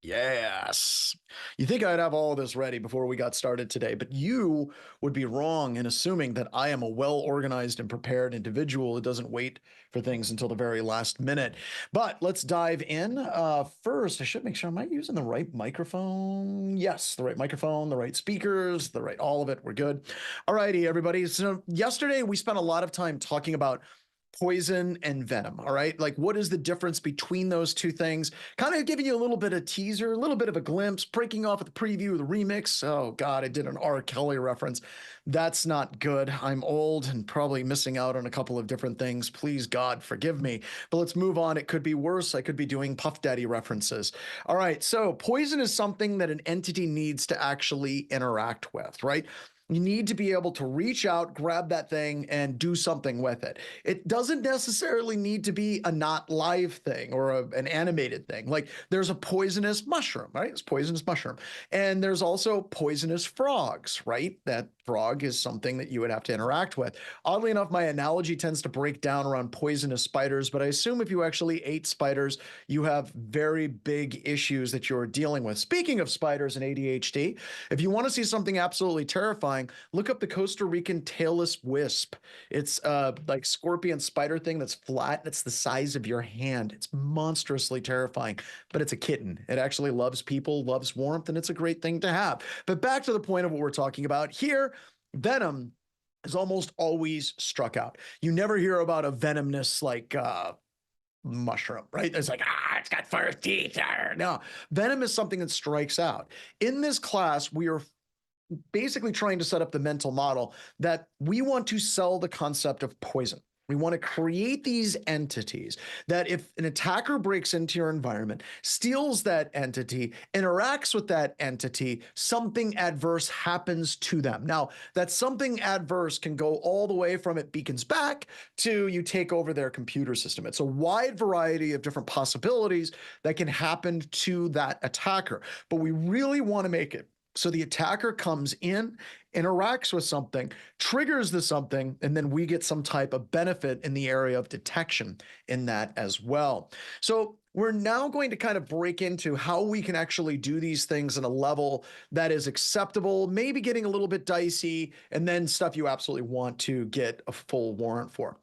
Yes. You think I'd have all of this ready before we got started today, but you would be wrong in assuming that I am a well organized and prepared individual who doesn't wait for things until the very last minute. But let's dive in. First, I should make sure, am I using the right microphone? Yes, the right microphone, the right speakers, the right, all of it. We're good. All righty, everybody. So, yesterday we spent a lot of time talking about poison and venom. All right. Like, what is the difference between those two things? Kind of giving you a little bit of teaser, a little bit of a glimpse, breaking off with the preview of the remix. Oh, God, I did an R. Kelly reference. That's not good. I'm old and probably missing out on a couple of different things. Please, God, forgive me. But let's move on. It could be worse. I could be doing Puff Daddy references. All right. So, poison is something that an entity needs to actually interact with, right? You need to be able to reach out, grab that thing, and do something with it. It doesn't necessarily need to be a not live thing or an animated thing. Like, there's a poisonous mushroom, right? It's poisonous mushroom. And there's also poisonous frogs, right? That frog is something that you would have to interact with. Oddly enough, my analogy tends to break down around poisonous spiders, but I assume if you actually ate spiders, you have very big issues that you're dealing with. Speaking of spiders and ADHD, if you want to see something absolutely terrifying, look up the Costa Rican tailless wisp. It's like scorpion spider thing that's flat. It's the size of your hand. It's monstrously terrifying, but it's a kitten. It actually loves people, loves warmth, and it's a great thing to have. But back to the point of what we're talking about here, venom is almost always struck out. You never hear about a venomous like mushroom, right? It's like, it's got first teeth. No, venom is something that strikes out. In this class, we are basically trying to set up the mental model that we want to sell the concept of poison. We want to create these entities that if an attacker breaks into your environment, steals that entity, interacts with that entity, something adverse happens to them. Now, that something adverse can go all the way from it beacons back to you take over their computer system. It's a wide variety of different possibilities that can happen to that attacker, but we really want to make it so the attacker comes in, interacts with something, triggers the something, and then we get some type of benefit in the area of detection in that as well. So we're now going to kind of break into how we can actually do these things at a level that is acceptable, maybe getting a little bit dicey, and then stuff you absolutely want to get a full warrant for.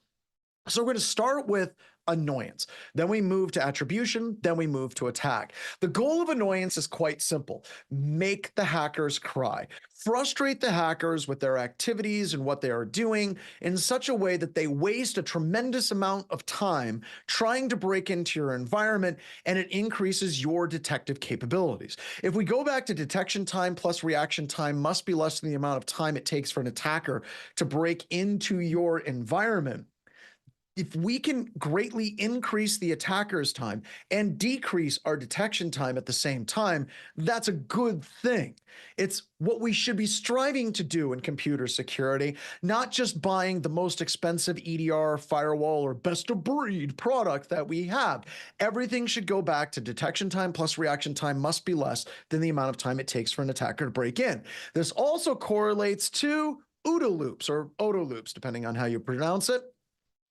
So we're going to start with annoyance. Then we move to attribution. Then we move to attack. The goal of annoyance is quite simple. Make the hackers cry. Frustrate the hackers with their activities and what they are doing in such a way that they waste a tremendous amount of time trying to break into your environment, and it increases your detective capabilities. If we go back to detection time plus reaction time must be less than the amount of time it takes for an attacker to break into your environment, if we can greatly increase the attacker's time and decrease our detection time at the same time, that's a good thing. It's what we should be striving to do in computer security, not just buying the most expensive EDR, firewall, or best of breed product that we have. Everything should go back to detection time plus reaction time must be less than the amount of time it takes for an attacker to break in. This also correlates to OODA loops or OODA loops, depending on how you pronounce it.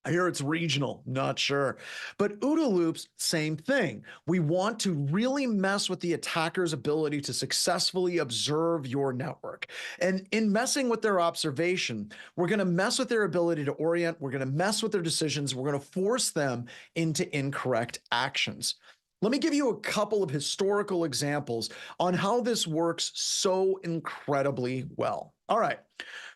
I hear it's regional, not sure. But OODA loops, same thing. We want to really mess with the attacker's ability to successfully observe your network. And in messing with their observation, we're going to mess with their ability to orient. We're going to mess with their decisions. We're going to force them into incorrect actions. Let me give you a couple of historical examples on how this works so incredibly well. All right.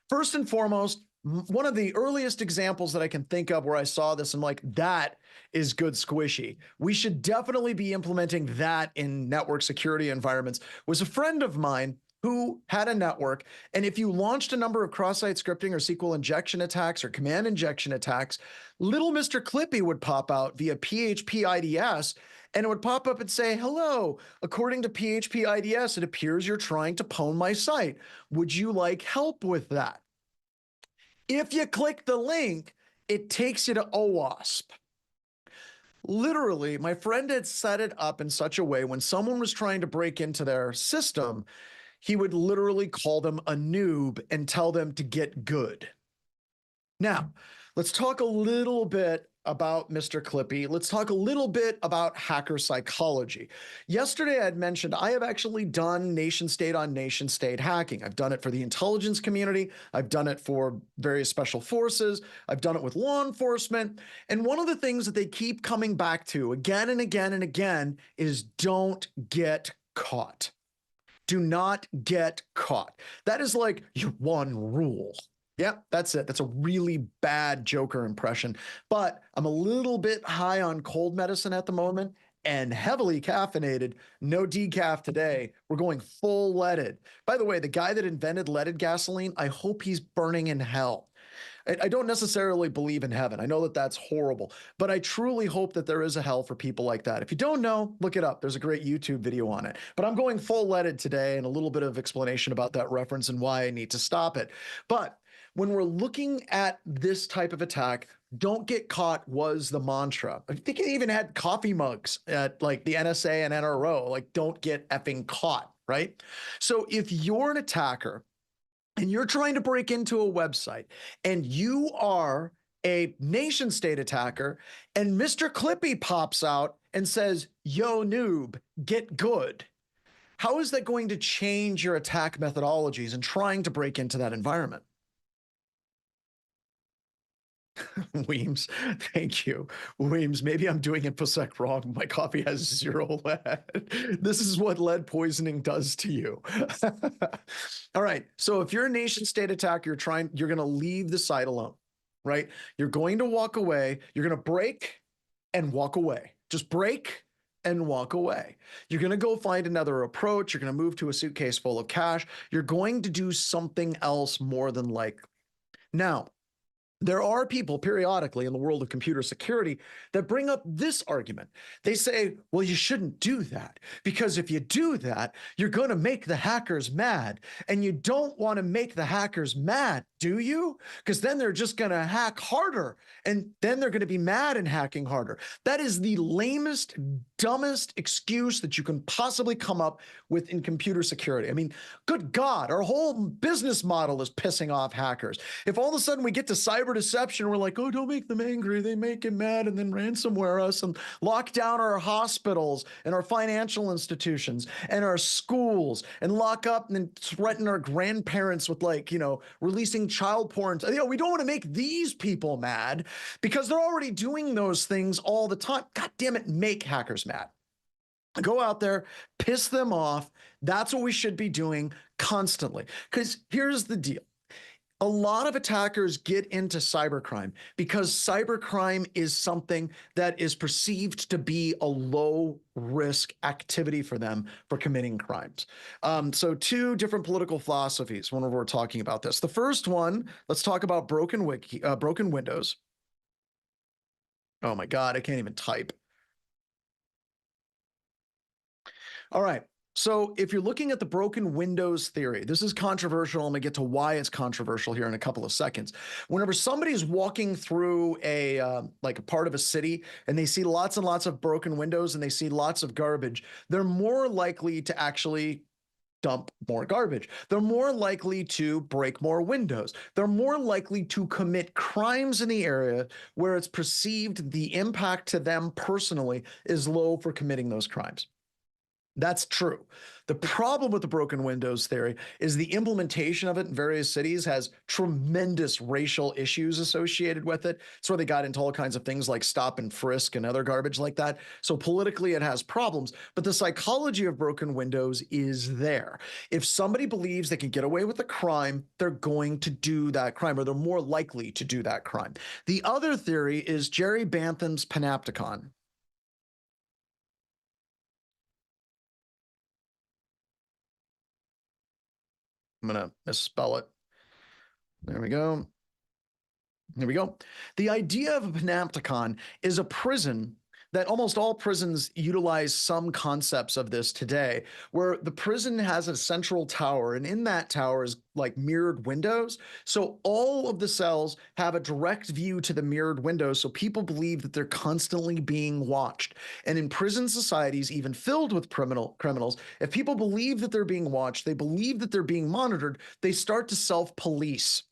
First and foremost, one of the earliest examples that I can think of where I saw this, I'm like, that is good squishy. We should definitely be implementing that in network security environments. Was a friend of mine who had a network, and if you launched a number of cross-site scripting or SQL injection attacks or command injection attacks, little Mr. Clippy would pop out via PHP IDS, and it would pop up and say, hello, according to PHP IDS, it appears you're trying to pwn my site. Would you like help with that? If you click the link, it takes you to OWASP. Literally, my friend had set it up in such a way when someone was trying to break into their system, he would literally call them a noob and tell them to get good. Now, let's talk a little bit about Mr. Clippy. Let's talk a little bit about hacker psychology. Yesterday, I had mentioned I have actually done nation state on nation state hacking. I've done it for the intelligence community. I've done it for various special forces. I've done it with law enforcement. And one of the things that they keep coming back to again and again and again is don't get caught. Do not get caught. That is like your one rule. Yep, that's it. That's a really bad Joker impression. But I'm a little bit high on cold medicine at the moment and heavily caffeinated. No decaf today. We're going full leaded. By the way, the guy that invented leaded gasoline, I hope he's burning in hell. I don't necessarily believe in heaven. I know that that's horrible, but I truly hope that there is a hell for people like that. If you don't know, look it up. There's a great YouTube video on it. But I'm going full leaded today and a little bit of explanation about that reference and why I need to stop it. But when we're looking at this type of attack, don't get caught was the mantra. I think it even had coffee mugs at like the NSA and NRO, like don't get effing caught, right? So if you're an attacker and you're trying to break into a website and you are a nation state attacker and Mr. Clippy pops out and says, yo, noob, get good. How is that going to change your attack methodologies in trying to break into that environment? Weems, thank you. Weems, maybe I'm doing InfoSec wrong. My coffee has 0 lead. This is what lead poisoning does to you. All right. So if you're a nation state attacker, you're going to leave the site alone, right? You're going to walk away. You're going to break and walk away. Just break and walk away. You're going to go find another approach. You're going to move to a suitcase full of cash. You're going to do something else more than likely. Now, there are people periodically in the world of computer security that bring up this argument. They say, well, you shouldn't do that because if you do that, you're going to make the hackers mad. And you don't want to make the hackers mad, do you? Because then they're just going to hack harder and then they're going to be mad and hacking harder. That is the lamest, dumbest excuse that you can possibly come up with in computer security. I mean, good God, our whole business model is pissing off hackers. If all of a sudden we get to cyber deception, we're like, oh, don't make them angry. They make it mad and then ransomware us and lock down our hospitals and our financial institutions and our schools and lock up and then threaten our grandparents with releasing child porn. We don't want to make these people mad because they're already doing those things all the time. God damn it, make hackers mad. Go out there, piss them off. That's what we should be doing constantly. Because here's the deal. A lot of attackers get into cybercrime because cybercrime is something that is perceived to be a low risk activity for them for committing crimes. So two different political philosophies when we're talking about this. The first one, let's talk about broken windows. Oh my God, I can't even type. All right. So if you're looking at the broken windows theory, this is controversial. I'm going to get to why it's controversial here in a couple of seconds. Whenever somebody's walking through a part of a city and they see lots and lots of broken windows and they see lots of garbage, they're more likely to actually dump more garbage. They're more likely to break more windows. They're more likely to commit crimes in the area where it's perceived the impact to them personally is low for committing those crimes. That's true. The problem with the broken windows theory is the implementation of it in various cities has tremendous racial issues associated with it. It's where they got into all kinds of things like stop and frisk and other garbage like that. So politically, it has problems, but the psychology of broken windows is there. If somebody believes they can get away with a crime, they're going to do that crime, or they're more likely to do that crime. The other theory is Jerry Bantham's panopticon. I'm going to misspell it. There we go. There we go. The idea of a panopticon is a prison that almost all prisons utilize some concepts of this today, where the prison has a central tower, and in that tower is like mirrored windows. So all of the cells have a direct view to the mirrored windows, so people believe that they're constantly being watched. And in prison societies, even filled with criminals, if people believe that they're being watched, they believe that they're being monitored, they start to self-police.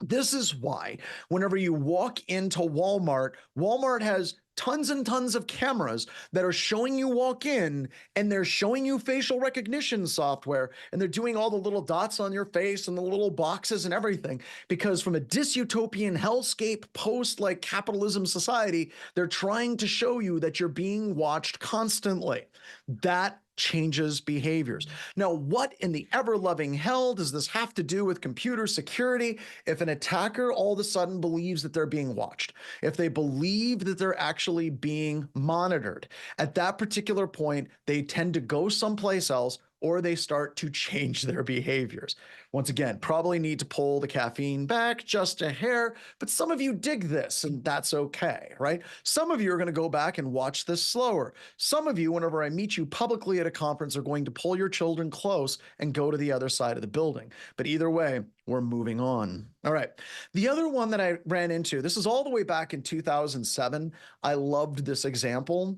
This is why whenever you walk into Walmart, Walmart has tons and tons of cameras that are showing you walk in, and they're showing you facial recognition software, and they're doing all the little dots on your face and the little boxes and everything, because from a dystopian hellscape post like capitalism society, they're trying to show you that you're being watched constantly. That changes behaviors. Now, what in the ever-loving hell does this have to do with computer security? If an attacker all of a sudden believes that they're being watched, if they believe that they're actually being monitored, at that particular point, they tend to go someplace else, or they start to change their behaviors. Once again, probably need to pull the caffeine back just a hair, but some of you dig this, and that's okay, right? Some of you are going to go back and watch this slower. Some of you, whenever I meet you publicly at a conference, are going to pull your children close and go to the other side of the building. But either way, we're moving on. All right. The other one that I ran into, this is all the way back in 2007. I loved this example.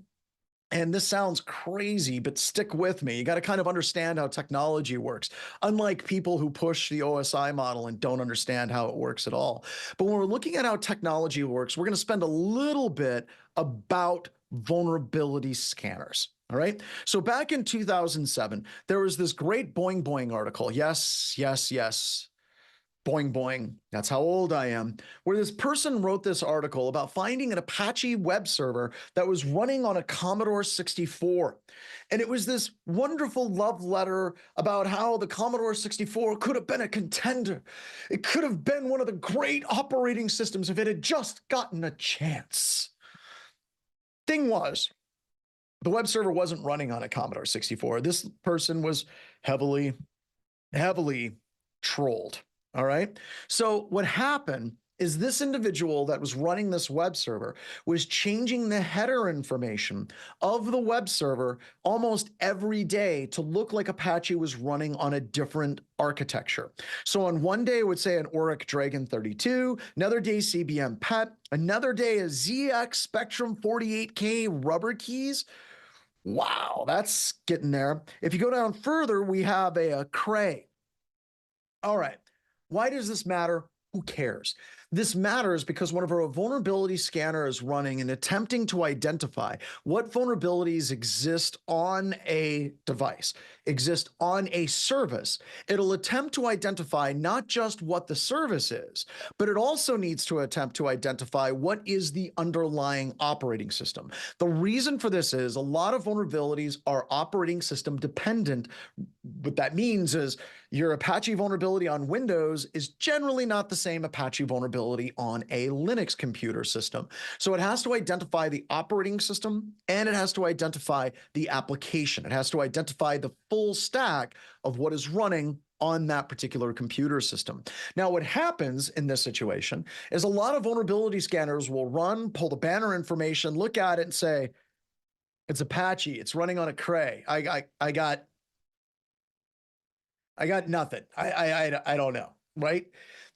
And this sounds crazy, but stick with me. You got to kind of understand how technology works, unlike people who push the OSI model and don't understand how it works at all. But when we're looking at how technology works, we're going to spend a little bit about vulnerability scanners. All right. So back in 2007, there was this great Boing Boing article. Yes, yes, yes. Boing boing, that's how old I am, where this person wrote this article about finding an Apache web server that was running on a Commodore 64. And it was this wonderful love letter about how the Commodore 64 could have been a contender. It could have been one of the great operating systems if it had just gotten a chance. Thing was, the web server wasn't running on a Commodore 64. This person was heavily trolled. All right. So what happened is this individual that was running this web server was changing the header information of the web server almost every day to look like Apache was running on a different architecture. So on one day it would say an Auric Dragon 32, another day CBM PET, another day a ZX Spectrum 48K rubber keys. Wow, that's getting there. If you go down further, we have a Cray. All right. Why does this matter? Who cares? This matters because whenever a vulnerability scanner is running and attempting to identify what vulnerabilities exist on a device, exist on a service, it'll attempt to identify not just what the service is, but it also needs to attempt to identify what is the underlying operating system. The reason for this is a lot of vulnerabilities are operating system dependent. What that means is your Apache vulnerability on Windows is generally not the same Apache vulnerability on a Linux computer system. So it has to identify the operating system, and it has to identify the application. It has to identify the full stack of what is running on that particular computer system. Now, what happens in this situation is a lot of vulnerability scanners will run, pull the banner information, look at it and say, it's Apache, it's running on a Cray. I got nothing. I don't know, right?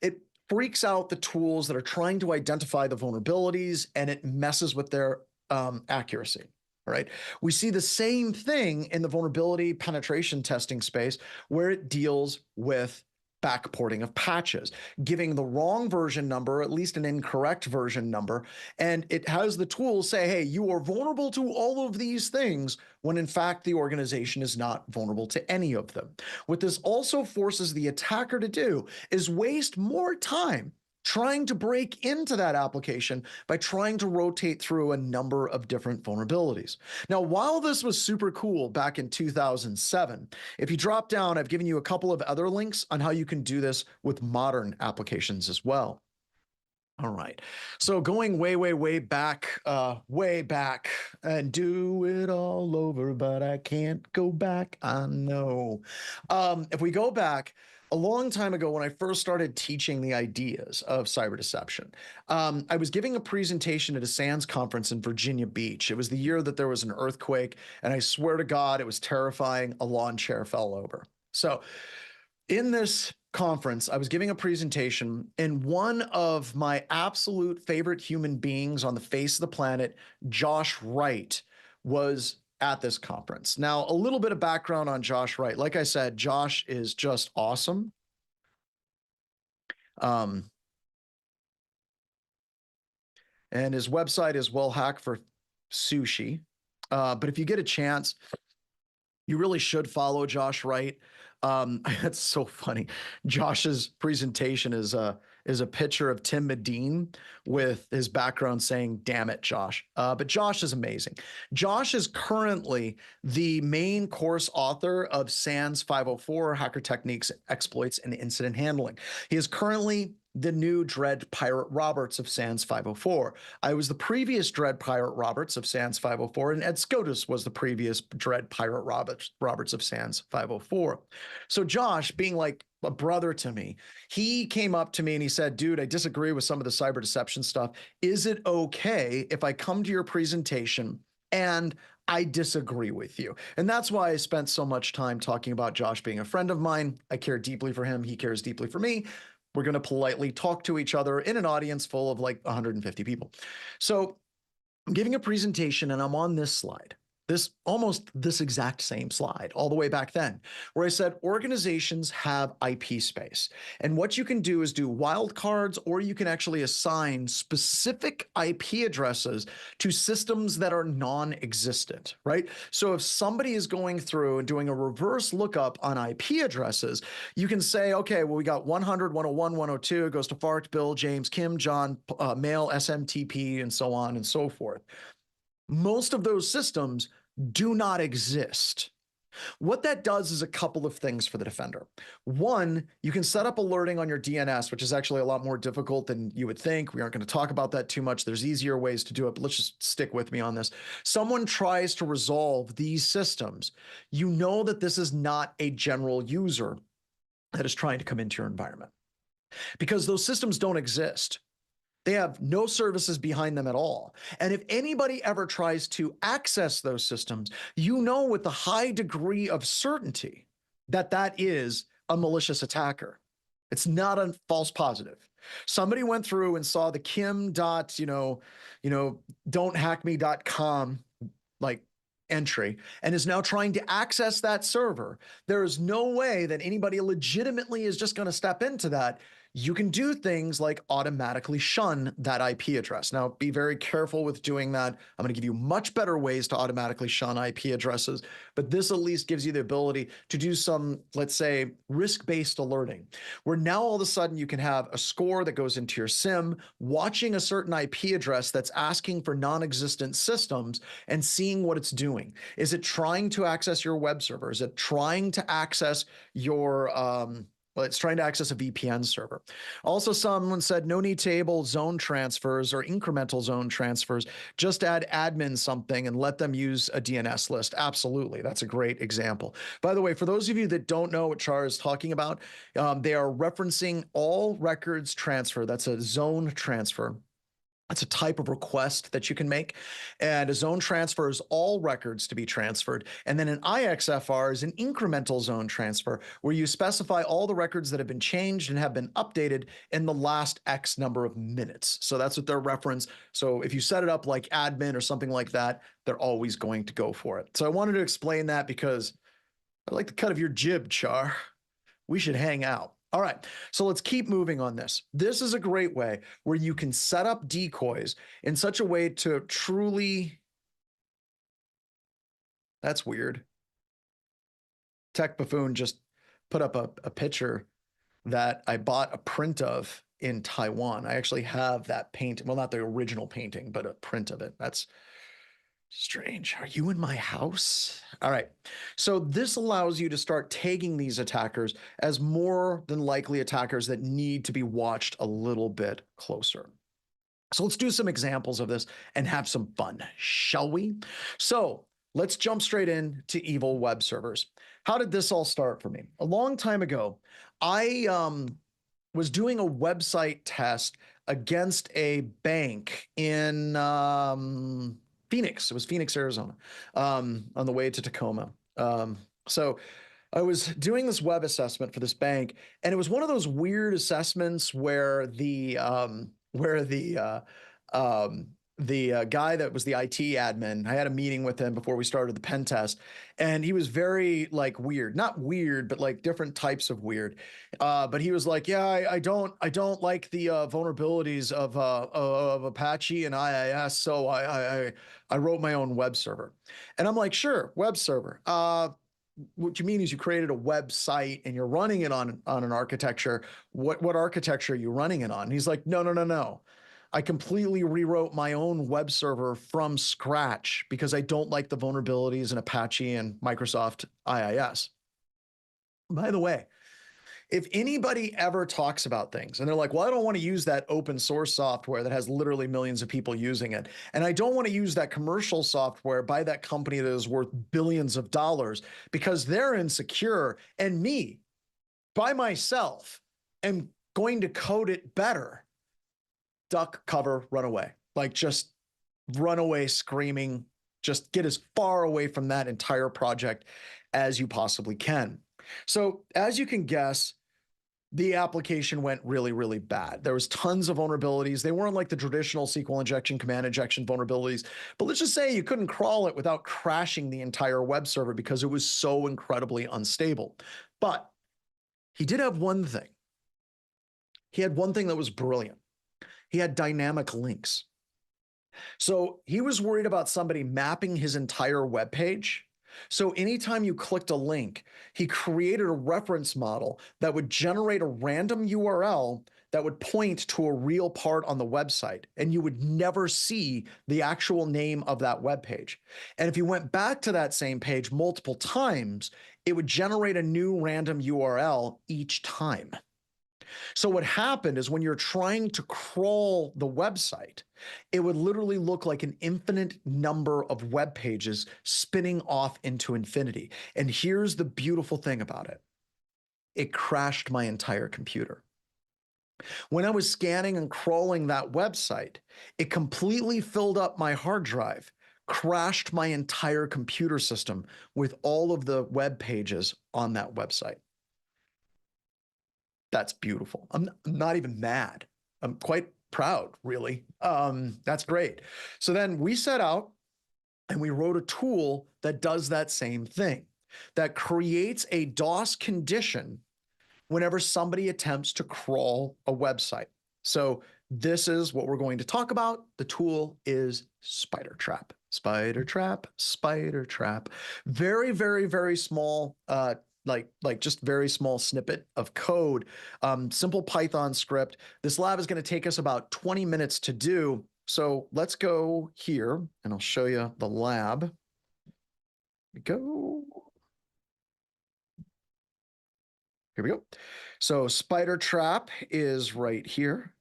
It freaks out the tools that are trying to identify the vulnerabilities, and it messes with their accuracy, right? We see the same thing in the vulnerability penetration testing space, where it deals with backporting of patches, giving the wrong version number, at least an incorrect version number, and it has the tools say, hey, you are vulnerable to all of these things, when in fact the organization is not vulnerable to any of them. What this also forces the attacker to do is waste more time trying to break into that application by trying to rotate through a number of different vulnerabilities. Now, while this was super cool back in 2007, if you drop down, I've given you a couple of other links on how you can do this with modern applications as well. All right. So going way back, and do it all over, but I can't go back. I know. If we go back a long time ago, when I first started teaching the ideas of cyber deception, I was giving a presentation at a SANS conference in Virginia Beach. It was the year that there was an earthquake, and I swear to God, it was terrifying. A lawn chair fell over. So in this conference, I was giving a presentation, and one of my absolute favorite human beings on the face of the planet, Josh Wright, was at this conference. Now, a little bit of background on Josh Wright. Like I said, Josh is just awesome. and his website is Well Hack for Sushi. But if you get a chance, you really should follow Josh Wright. It's so funny. Josh's presentation is a picture of Tim Medine with his background saying, "Damn it, Josh." But Josh is amazing. Josh is currently the main course author of SANS 504, Hacker Techniques, Exploits, and Incident Handling. He is currently the new Dread Pirate Roberts of SANS 504. I was the previous Dread Pirate Roberts of SANS 504, and Ed Scotus was the previous Dread Pirate Roberts of SANS 504. So Josh, being like a brother to me, he came up to me and he said, "Dude, I disagree with some of the cyber deception stuff. Is it okay if I come to your presentation and I disagree with you?" And that's why I spent so much time talking about Josh being a friend of mine. I care deeply for him. He cares deeply for me. We're going to politely talk to each other in an audience full of like 150 people. So I'm giving a presentation and I'm on this slide, almost this exact same slide all the way back then, where I said organizations have IP space. And what you can do is do wildcards, or you can actually assign specific IP addresses to systems that are non-existent, right? So if somebody is going through and doing a reverse lookup on IP addresses, you can say, okay, well, we got 100, 101, 102, it goes to Fark, Bill, James, Kim, John, Mail, SMTP, and so on and so forth. Most of those systems do not exist. What that does is a couple of things for the defender. One, you can set up alerting on your DNS, which is actually a lot more difficult than you would think. We aren't going to talk about that too much. There's easier ways to do it, but let's just stick with me on this. Someone tries to resolve these systems. You know that this is not a general user that is trying to come into your environment, because those systems don't exist. They have no services behind them at all. And if anybody ever tries to access those systems, you know with a high degree of certainty that that is a malicious attacker. It's not a false positive. Somebody went through and saw the kim.don'thackme.com like entry and is now trying to access that server. There is no way that anybody legitimately is just going to step into that. You can do things like automatically shun that IP address. Now, be very careful with doing that. I'm going to give you much better ways to automatically shun IP addresses, but this at least gives you the ability to do some, let's say, risk-based alerting, where now all of a sudden you can have a score that goes into your SIM, watching a certain IP address that's asking for non-existent systems and seeing what it's doing. Is it trying to access your web server? Is it trying to access your well, it's trying to access a VPN server. Also, someone said no need to enable zone transfers or incremental zone transfers. Just add admin something and let them use a DNS list. Absolutely. That's a great example. By the way, for those of you that don't know what Char is talking about, they are referencing all records transfer. That's a zone transfer. It's a type of request that you can make. And a zone transfer is all records to be transferred. And then an IXFR is an incremental zone transfer, where you specify all the records that have been changed and have been updated in the last X number of minutes. So that's what they're reference. So if you set it up like admin or something like that, they're always going to go for it. So I wanted to explain that because I like the cut of your jib, Char. We should hang out. All right, so let's keep moving on this. This is a great way where you can set up decoys in such a way to truly... That's weird. Tech Buffoon just put up a picture that I bought a print of in Taiwan. I actually have that paint. Well, not the original painting, but a print of it. That's strange. Are you in my house? All right. So this allows you to start tagging these attackers as more than likely attackers that need to be watched a little bit closer. So let's do some examples of this and have some fun, shall we? So let's jump straight into evil web servers. How did this all start for me? A long time ago, I was doing a website test against a bank in Phoenix. It was Phoenix, Arizona, on the way to Tacoma. So I was doing this web assessment for this bank, and it was one of those weird assessments where the the guy that was the IT admin, I had a meeting with him before we started the pen test, and he was very like weird, not weird, but like different types of weird. But he was like, yeah, I don't like the vulnerabilities of Apache and IIS, so I wrote my own web server. And I'm like, sure, web server. What you mean is you created a website and you're running it on an architecture. What architecture are you running it on? And he's like, no. I completely rewrote my own web server from scratch because I don't like the vulnerabilities in Apache and Microsoft IIS. By the way, if anybody ever talks about things and they're like, well, I don't want to use that open source software that has literally millions of people using it, and I don't want to use that commercial software by that company that is worth billions of dollars because they're insecure, and me, by myself, am going to code it better, duck, cover, run away. Like just run away screaming, just get as far away from that entire project as you possibly can. So as you can guess, the application went really, really bad. There was tons of vulnerabilities. They weren't like the traditional SQL injection, command injection vulnerabilities, but let's just say you couldn't crawl it without crashing the entire web server because it was so incredibly unstable. But he did have one thing. He had one thing that was brilliant. He had dynamic links. So he was worried about somebody mapping his entire web page. So anytime you clicked a link, he created a reference model that would generate a random URL that would point to a real part on the website, and you would never see the actual name of that web page. And if you went back to that same page multiple times, it would generate a new random URL each time. So what happened is when you're trying to crawl the website, it would literally look like an infinite number of web pages spinning off into infinity. And here's the beautiful thing about it. It crashed my entire computer. When I was scanning and crawling that website, it completely filled up my hard drive, crashed my entire computer system with all of the web pages on that website. That's beautiful. I'm not even mad. I'm quite proud, really. That's great. So then we set out and we wrote a tool that does that same thing, that creates a DOS condition whenever somebody attempts to crawl a website. So this is what we're going to talk about. The tool is Spider Trap. Spider Trap, Spider Trap. Very, very, very small, like just very small snippet of code, simple Python script. This lab is going to take us about 20 minutes to do. So let's go here and I'll show you the lab. Here we go. Here we go. So Spider Trap is right here.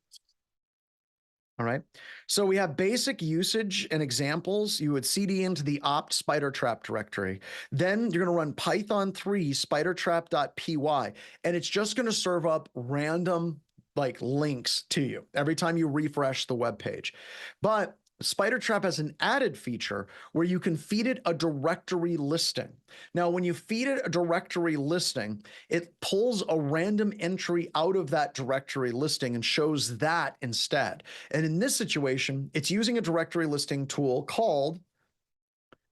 All right. So we have basic usage and examples. You would cd into the opt spider trap directory. Then you're going to run Python 3 spidertrap.py, and it's just going to serve up random like links to you every time you refresh the web page. But Spider Trap has an added feature where you can feed it a directory listing. Now, when you feed it a directory listing, it pulls a random entry out of that directory listing and shows that instead. And in this situation, it's using a directory listing tool called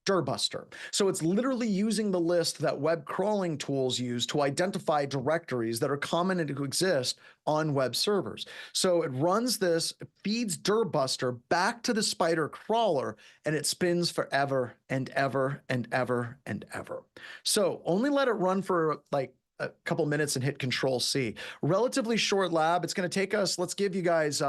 Dirbuster. So it's literally using the list that web crawling tools use to identify directories that are common and to exist on web servers. So it runs this, feeds Dirbuster back to the Spider crawler, and it spins forever and ever and ever and ever. So only let it run for like a couple minutes and hit Control C. Relatively short lab. It's going to take us, let's give you guys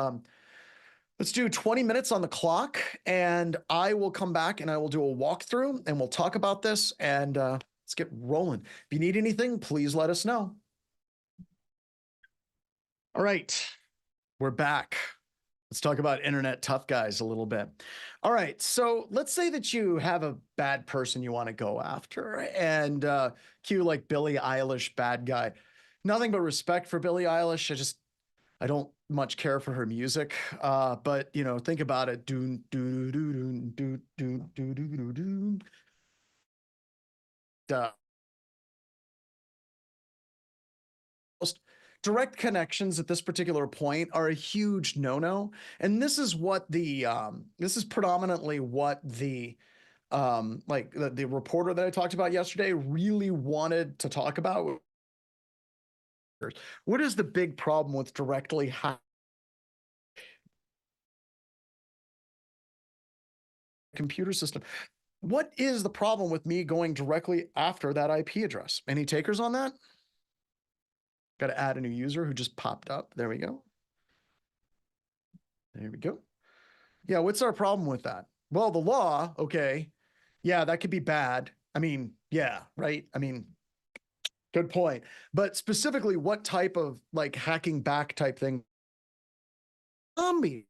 let's do 20 minutes on the clock, and I will come back and I will do a walkthrough and we'll talk about this, and let's get rolling. If you need anything, please let us know. All right, we're back. Let's talk about internet tough guys a little bit. All right, so let's say that you have a bad person you want to go after, and cue like Billie Eilish bad guy. Nothing but respect for Billie Eilish. I don't much care for her music, but you know, think about it. Do do do do do do do do do do. Most direct connections at this particular point are a huge no-no. And this is what this is predominantly what the reporter that I talked about yesterday really wanted to talk about. What is the big problem with directly hacking a computer system? What is the problem with me going directly after that IP address? Any takers on that? Got to add a new user who just popped up. There we go. There we go. Yeah, what's our problem with that? Well, the law, okay. Yeah, that could be bad. I mean, yeah, right? I mean, good point. But specifically, what type of like hacking back type thing? Zombie.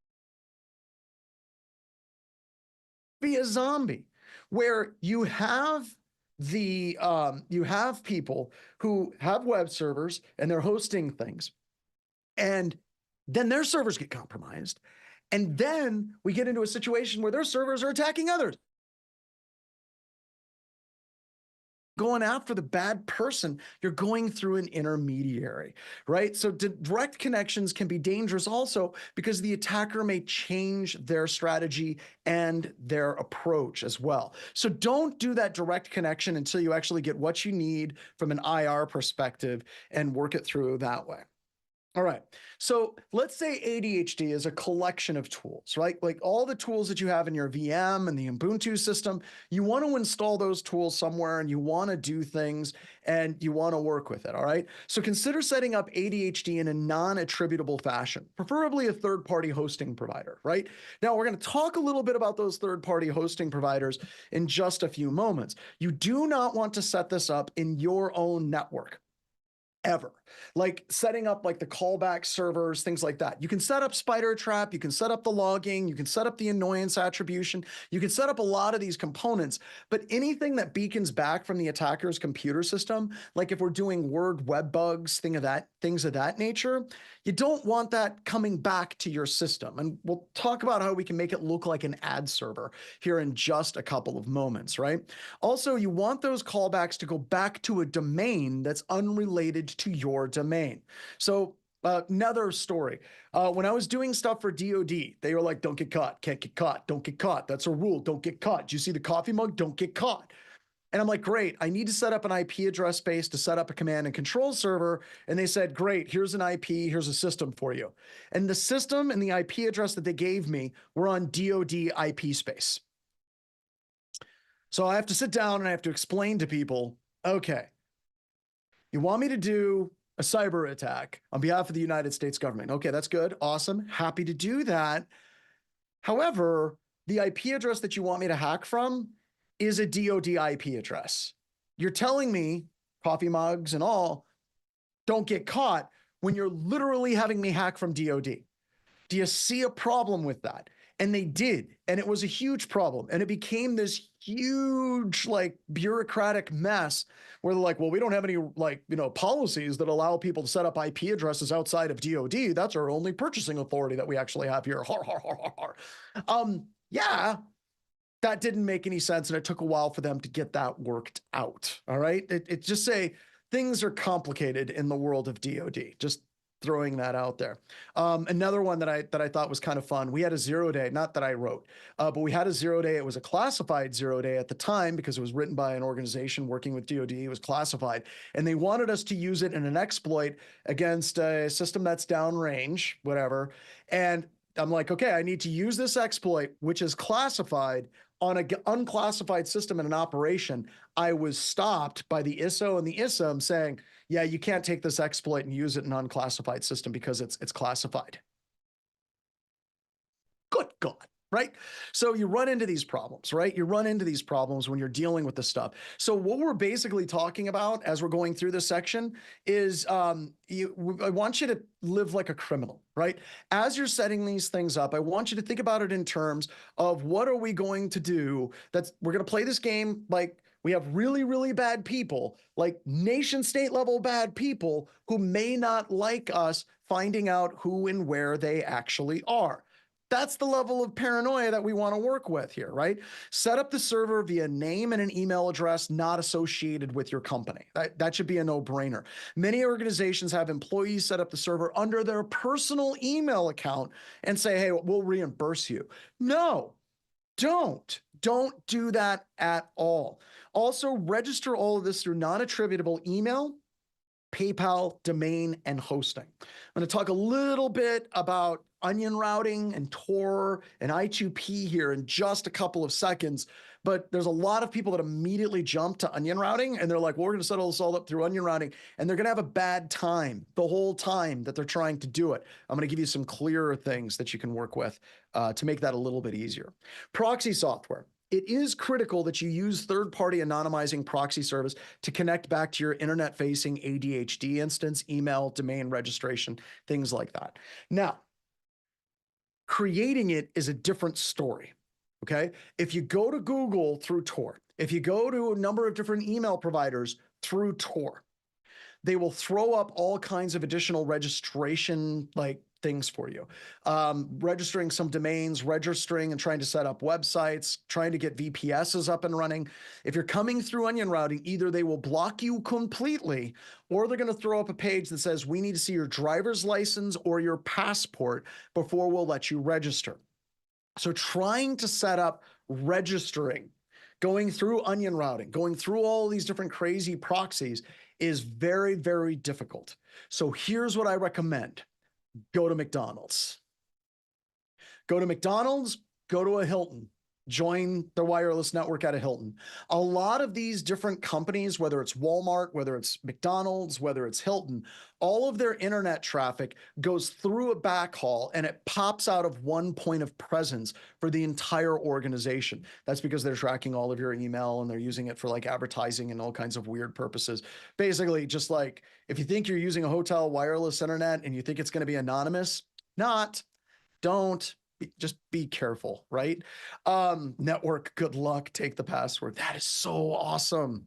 Be a zombie, where you have people who have web servers and they're hosting things, and then their servers get compromised, and then we get into a situation where their servers are attacking others, going after the bad person. You're going through an intermediary, right? So direct connections can be dangerous also because the attacker may change their strategy and their approach as well. So don't do that direct connection until you actually get what you need from an IR perspective and work it through that way. All right. So let's say ADHD is a collection of tools, right? Like all the tools that you have in your VM and the Ubuntu system, you want to install those tools somewhere and you want to do things and you want to work with it. All right. So consider setting up ADHD in a non-attributable fashion, preferably a third-party hosting provider, right? Now we're going to talk a little bit about those third-party hosting providers in just a few moments. You do not want to set this up in your own network. Ever. Like setting up like the callback servers, things like that. You can set up spider trap, you can set up the logging, you can set up the annoyance attribution, you can set up a lot of these components, but anything that beacons back from the attacker's computer system, like if we're doing word web bugs, things of that nature, you don't want that coming back to your system. And we'll talk about how we can make it look like an ad server here in just a couple of moments, right? Also, you want those callbacks to go back to a domain that's unrelated to your domain. So another story. When I was doing stuff for DoD, they were like, don't get caught, can't get caught, don't get caught. That's a rule, don't get caught. Do you see the coffee mug? Don't get caught. And I'm like, great, I need to set up an IP address space to set up a command and control server. And they said, great, here's an IP, here's a system for you. And the system and the IP address that they gave me were on DoD IP space. So I have to sit down and I have to explain to people, okay, you want me to do a cyber attack on behalf of the United States government. Okay, that's good. Awesome. Happy to do that. However, the IP address that you want me to hack from is a DoD IP address. You're telling me, coffee mugs and all, don't get caught when you're literally having me hack from DoD. Do you see a problem with that? And they did. And it was a huge problem. And it became this huge, like, bureaucratic mess where they're like, well, we don't have any, like, policies that allow people to set up IP addresses outside of DoD. That's our only purchasing authority that we actually have here. Har, har, har, har, har. Yeah, that didn't make any sense. And it took a while for them to get that worked out. All right. It just say things are complicated in the world of DoD. Just throwing that out there. Another one that I thought was kind of fun. We had a 0-day, not that I wrote, but we had a 0-day. It was a classified 0-day at the time because it was written by an organization working with DoD. It was classified, and they wanted us to use it in an exploit against a system that's downrange, whatever. And I'm like, okay, I need to use this exploit, which is classified on an unclassified system in an operation. I was stopped by the ISO and the ISM saying, yeah, you can't take this exploit and use it in an unclassified system because it's classified. Good God, right? So you run into these problems, right? You run into these problems when you're dealing with this stuff. So what we're basically talking about as we're going through this section is I want you to live like a criminal, right? As you're setting these things up, I want you to think about it in terms of what are we going to do? We're going to play this game like we have really, really bad people, like nation state level bad people who may not like us finding out who and where they actually are. That's the level of paranoia that we want to work with here, right? Set up the server via name and an email address not associated with your company. That should be a no-brainer. Many organizations have employees set up the server under their personal email account and say, hey, we'll reimburse you. No, don't. Don't do that at all. Also, register all of this through non-attributable email, PayPal, domain, and hosting. I'm going to talk a little bit about onion routing and Tor and I2P here in just a couple of seconds, but there's a lot of people that immediately jump to onion routing and they're like, well, we're going to settle this all up through onion routing, and they're going to have a bad time the whole time that they're trying to do it. I'm going to give you some clearer things that you can work with to make that a little bit easier. Proxy software. It is critical that you use third-party anonymizing proxy service to connect back to your internet-facing ADHD instance, email, domain registration, things like that. Now, creating it is a different story, okay? If you go to Google through Tor, if you go to a number of different email providers through Tor, they will throw up all kinds of additional registration things for you. Registering some domains, registering and trying to set up websites, trying to get VPSs up and running. If you're coming through onion routing, either they will block you completely, or they're going to throw up a page that says, we need to see your driver's license or your passport before we'll let you register. So trying to set up registering, going through onion routing, going through all these different crazy proxies is very, very difficult. So here's what I recommend. Go to McDonald's. Go to McDonald's, go to a Hilton. Join the wireless network at a Hilton. A lot of these different companies, whether it's Walmart, whether it's McDonald's, whether it's Hilton, all of their internet traffic goes through a backhaul and it pops out of one point of presence for the entire organization. That's because they're tracking all of your email and they're using it for like advertising and all kinds of weird purposes. Basically, just like if you think you're using a hotel wireless internet and you think it's going to be anonymous, don't. Just be careful, right? Network, good luck, take the password. That is so awesome.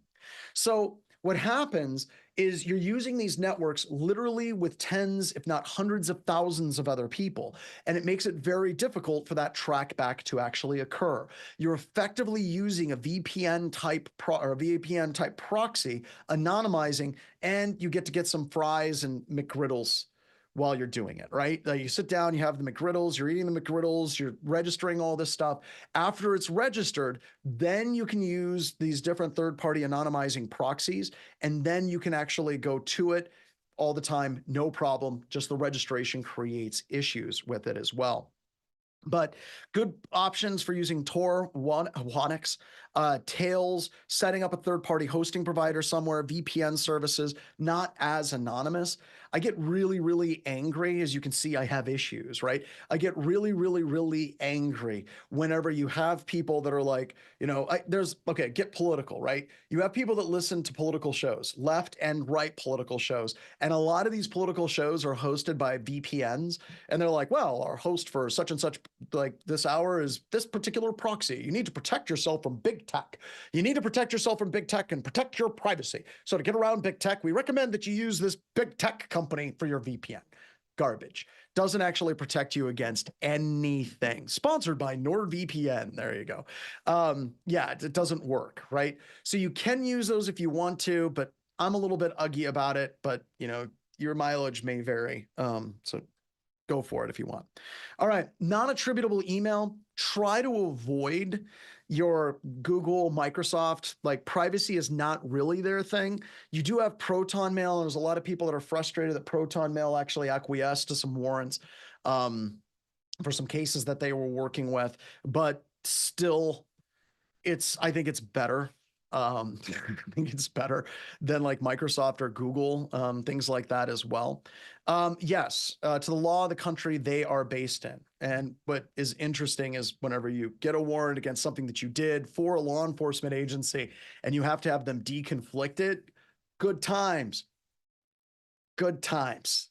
So what happens is you're using these networks literally with tens, if not hundreds of thousands of other people, and it makes it very difficult for that track back to actually occur. You're effectively using a VPN type proxy, anonymizing, and you get to get some fries and McGriddles while you're doing it, right? You sit down, you have the McGriddles, you're eating the McGriddles, you're registering all this stuff. After it's registered, then you can use these different third-party anonymizing proxies, and then you can actually go to it all the time, no problem. Just the registration creates issues with it as well. But good options for using Tor, Wonix, Tails, setting up a third-party hosting provider somewhere, VPN services, not as anonymous. I get really, really angry. As you can see, I have issues, right? I get really, really, really angry whenever you have people that are like, get political, right? You have people that listen to political shows, left and right political shows. And a lot of these political shows are hosted by VPNs. And they're like, well, our host for such and such, like this hour is this particular proxy. You need to protect yourself from big tech. You need to protect yourself from big tech and protect your privacy. So to get around big tech, we recommend that you use this big tech company for your VPN. Garbage. Doesn't actually protect you against anything. Sponsored by NordVPN. There you go. Yeah, it doesn't work, right? So you can use those if you want to, but I'm a little bit uggy about it, but your mileage may vary. So go for it if you want. All right, non-attributable email. Try to avoid your Google, Microsoft, like privacy is not really their thing. You do have Proton Mail, and there's a lot of people that are frustrated that Proton Mail actually acquiesced to some warrants for some cases that they were working with, but still, I think it's better. I think it's better than like Microsoft or Google, things like that as well. Yes, to the law of the country they are based in. And what is interesting is whenever you get a warrant against something that you did for a law enforcement agency and you have to have them deconflict it, good times. Good times.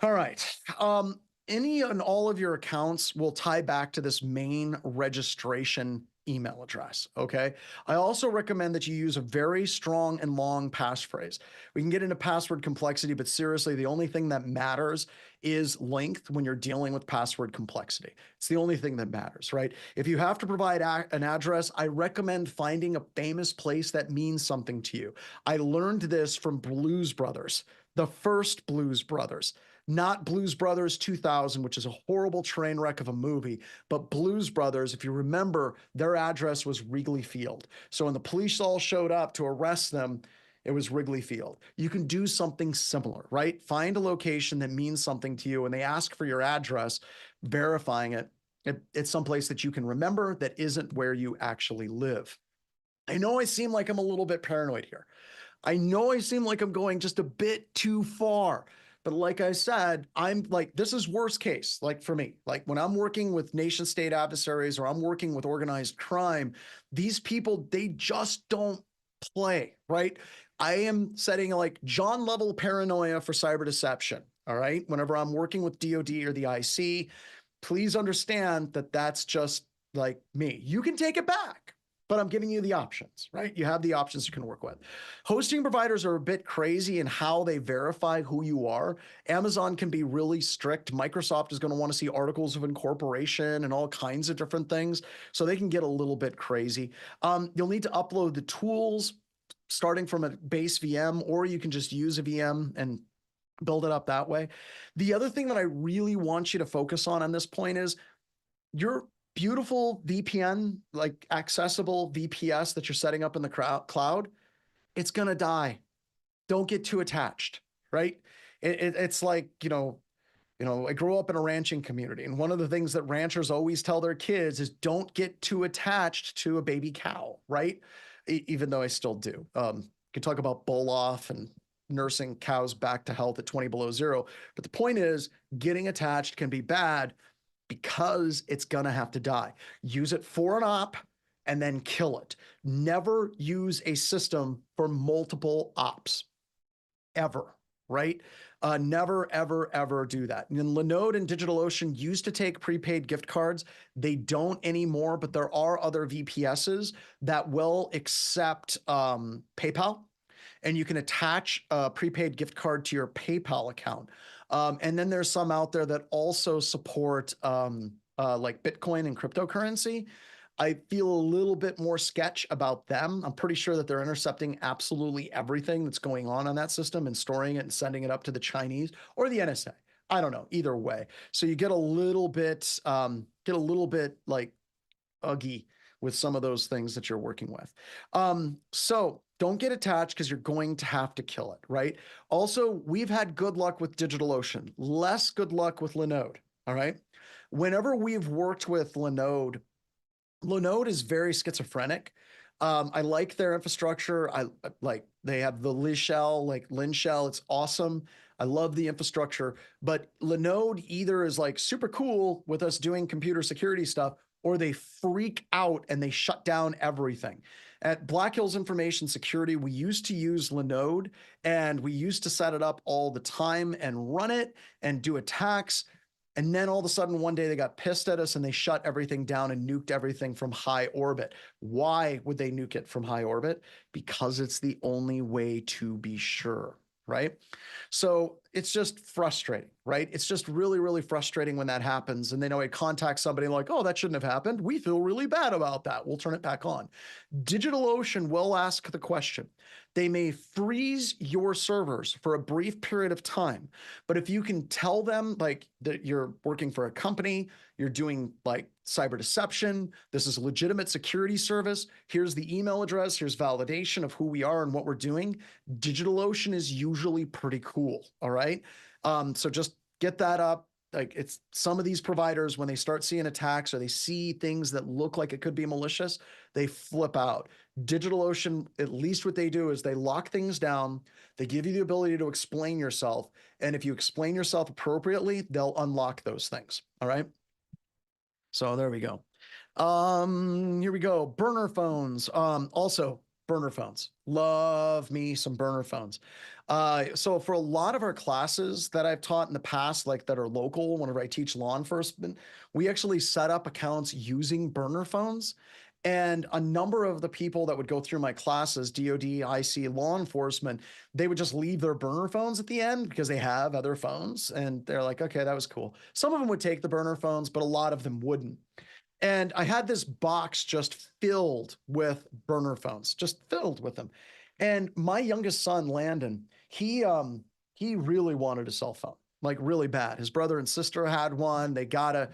All right. Any and all of your accounts will tie back to this main registration email address, okay? I also recommend that you use a very strong and long passphrase. We can get into password complexity, but seriously, the only thing that matters is length when you're dealing with password complexity. It's the only thing that matters, right? If you have to provide an address, I recommend finding a famous place that means something to you. I learned this from Blues Brothers, the first Blues Brothers. Not Blues Brothers 2000, which is a horrible train wreck of a movie, but Blues Brothers, if you remember, their address was Wrigley Field. So when the police all showed up to arrest them, it was Wrigley Field. You can do something similar, right? Find a location that means something to you, and they ask for your address, verifying it. It's someplace that you can remember that isn't where you actually live. I know I seem like I'm a little bit paranoid here. I know I seem like I'm going just a bit too far. But like I said, I'm like, this is worst case, like for me. Like when I'm working with nation state adversaries or I'm working with organized crime, these people, they just don't play, right? I am setting like John level paranoia for cyber deception. All right. Whenever I'm working with DOD or the IC, please understand that that's just like me. You can take it back, but I'm giving you the options, right? You have the options you can work with. Hosting providers are a bit crazy in how they verify who you are. Amazon can be really strict. Microsoft is going to want to see articles of incorporation and all kinds of different things. So they can get a little bit crazy. You'll need to upload the tools starting from a base VM, or you can just use a VM and build it up that way. The other thing that I really want you to focus on this point is your beautiful VPN, like accessible VPS that you're setting up in the cloud, it's going to die. Don't get too attached, right? It's like, I grew up in a ranching community, and one of the things that ranchers always tell their kids is don't get too attached to a baby cow, right? Even though I still do. You can talk about bull off and nursing cows back to health at 20 below zero. But the point is, getting attached can be bad because it's going to have to die. Use it for an op and then kill it. Never use a system for multiple ops, ever, right? Never, ever, ever do that. And Linode and DigitalOcean used to take prepaid gift cards. They don't anymore, but there are other VPSs that will accept PayPal, and you can attach a prepaid gift card to your PayPal account. And then there's some out there that also support like Bitcoin and cryptocurrency. I feel a little bit more sketch about them. I'm pretty sure that they're intercepting absolutely everything that's going on that system and storing it and sending it up to the Chinese or the NSA. I don't know, either way. So you get a little bit like uggy with some of those things that you're working with. So don't get attached because you're going to have to kill it, right? Also, we've had good luck with DigitalOcean, less good luck with Linode, all right? Whenever we've worked with Linode is very schizophrenic. I like their infrastructure. I like they have the Lin shell. It's awesome. I love the infrastructure, but Linode either is like super cool with us doing computer security stuff, or they freak out and they shut down everything. At Black Hills Information Security, we used to use Linode, and we used to set it up all the time and run it and do attacks. And then all of a sudden, one day they got pissed at us and they shut everything down and nuked everything from high orbit. Why would they nuke it from high orbit? Because it's the only way to be sure, right? So it's just frustrating, right? It's just really, really frustrating when that happens. And they know I contact somebody like, oh, that shouldn't have happened. We feel really bad about that. We'll turn it back on. DigitalOcean will ask the question. They may freeze your servers for a brief period of time, but if you can tell them like that you're working for a company, you're doing like cyber deception, this is a legitimate security service, here's the email address, here's validation of who we are and what we're doing, DigitalOcean is usually pretty cool, all right? So just get that up. Like it's some of these providers, when they start seeing attacks or they see things that look like it could be malicious, they flip out. DigitalOcean, at least what they do is they lock things down. They give you the ability to explain yourself. And if you explain yourself appropriately, they'll unlock those things. All right. So there we go. Here we go. Burner phones. Also burner phones. Love me some burner phones. So for a lot of our classes that I've taught in the past, like that are local, whenever I teach law enforcement, we actually set up accounts using burner phones. And a number of the people that would go through my classes, DOD, IC, law enforcement, they would just leave their burner phones at the end because they have other phones. And they're like, okay, that was cool. Some of them would take the burner phones, but a lot of them wouldn't. And I had this box just filled with burner phones, just filled with them. And my youngest son, Landon, he really wanted a cell phone, like really bad. His brother and sister had one. They gotta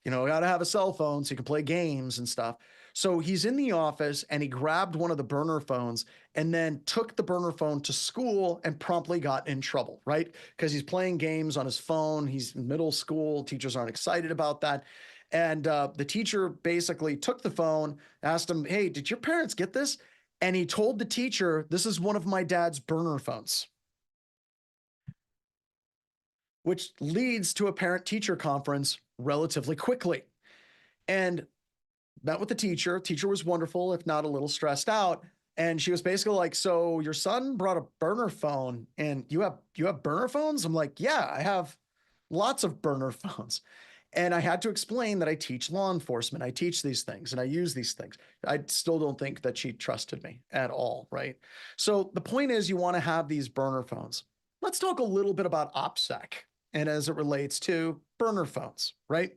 have a cell phone so you can play games and stuff. So he's in the office and he grabbed one of the burner phones and then took the burner phone to school and promptly got in trouble, right? Because he's playing games on his phone. He's in middle school. Teachers aren't excited about that. And the teacher basically took the phone, asked him, hey, did your parents get this? And he told the teacher, this is one of my dad's burner phones, which leads to a parent-teacher conference relatively quickly. And met with the teacher. Teacher was wonderful, if not a little stressed out. And she was basically like, so your son brought a burner phone and you have burner phones? I'm like, yeah, I have lots of burner phones. And I had to explain that I teach law enforcement. I teach these things and I use these things. I still don't think that she trusted me at all, right? So the point is you want to have these burner phones. Let's talk a little bit about OPSEC and as it relates to burner phones, right?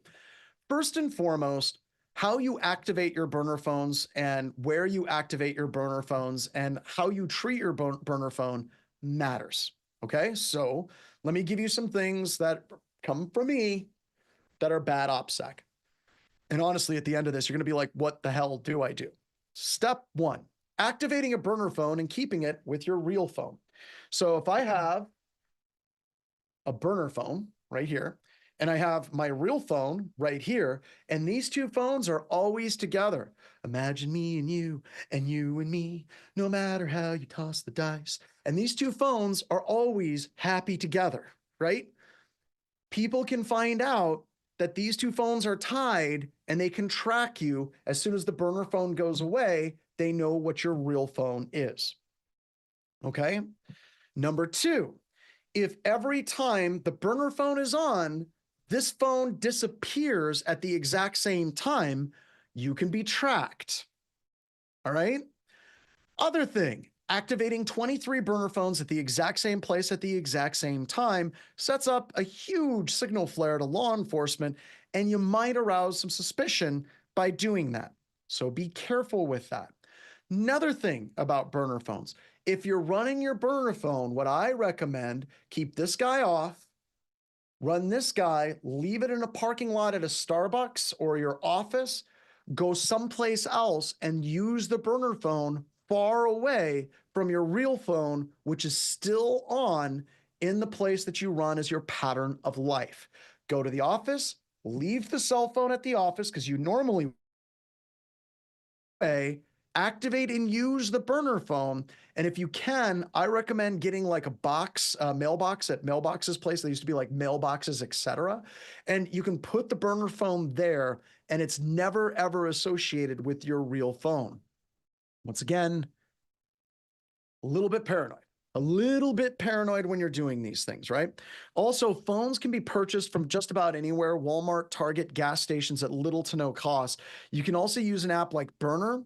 First and foremost, how you activate your burner phones and where you activate your burner phones and how you treat your burner phone matters. Okay, so let me give you some things that come from me that are bad OPSEC. And honestly, at the end of this, you're going to be like, what the hell do I do? Step one, activating a burner phone and keeping it with your real phone. So if I have a burner phone right here, and I have my real phone right here, and these two phones are always together. Imagine me and you and me, no matter how you toss the dice. And these two phones are always happy together, right? People can find out that these two phones are tied and they can track you. As soon as the burner phone goes away, they know what your real phone is. Okay? Number two, if every time the burner phone is on, this phone disappears at the exact same time, you can be tracked. All right? Other thing, activating 23 burner phones at the exact same place at the exact same time sets up a huge signal flare to law enforcement, and you might arouse some suspicion by doing that. So be careful with that. Another thing about burner phones, if you're running your burner phone, what I recommend, keep this guy off, run this guy, leave it in a parking lot at a Starbucks or your office, go someplace else and use the burner phone far away from your real phone, which is still on in the place that you run as your pattern of life. Go to the office, leave the cell phone at the office because you normally activate and use the burner phone. And if you can, I recommend getting like a box, mailbox at mailboxes place. They used to be like mailboxes, etc. And you can put the burner phone there and it's never ever associated with your real phone. Once again, a little bit paranoid when you're doing these things, right? Also, phones can be purchased from just about anywhere, Walmart, Target, gas stations at little to no cost. You can also use an app like Burner.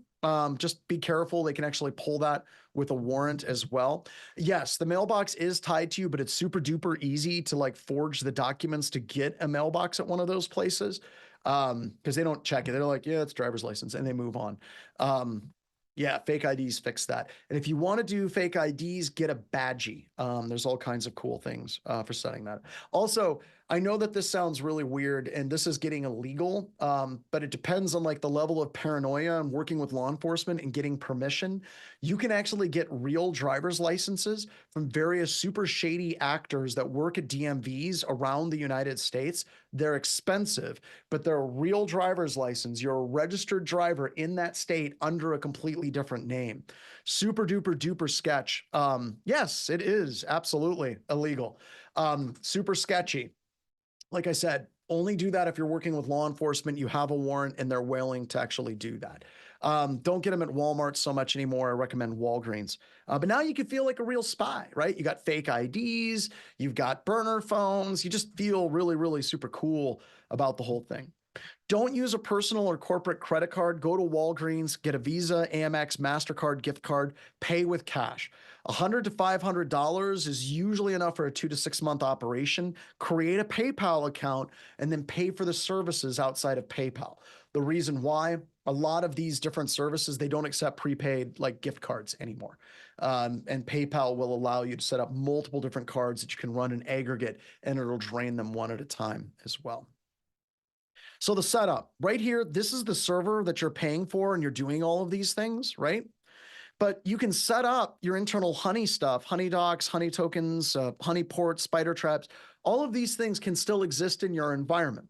Just be careful. They can actually pull that with a warrant as well. Yes, the mailbox is tied to you, but it's super duper easy to like forge the documents to get a mailbox at one of those places because they don't check it. They're like, yeah, it's driver's license, and they move on. Yeah, fake IDs fix that. And if you want to do fake IDs, get a badgie. There's all kinds of cool things for setting that. Also, I know that this sounds really weird and this is getting illegal, but it depends on like the level of paranoia and working with law enforcement and getting permission. You can actually get real driver's licenses from various super shady actors that work at DMVs around the United States. They're expensive, but they're a real driver's license. You're a registered driver in that state under a completely different name. Super duper duper sketch. Yes, it is absolutely illegal. Super sketchy. Like I said, only do that if you're working with law enforcement, you have a warrant, and they're willing to actually do that. Don't get them at Walmart so much anymore. I recommend Walgreens. But now you can feel like a real spy, right? You got fake IDs, you've got burner phones. You just feel really, really super cool about the whole thing. Don't use a personal or corporate credit card. Go to Walgreens, get a Visa, Amex, MasterCard gift card, pay with cash. $100 to $500 is usually enough for a 2 to 6 month operation. Create a PayPal account and then pay for the services outside of PayPal. The reason why, a lot of these different services, they don't accept prepaid like gift cards anymore. And PayPal will allow you to set up multiple different cards that you can run in aggregate, and it'll drain them one at a time as well. So the setup right here, this is the server that you're paying for and you're doing all of these things, right? But you can set up your internal honey stuff, honey docs, honey tokens, honey ports, spider traps. All of these things can still exist in your environment.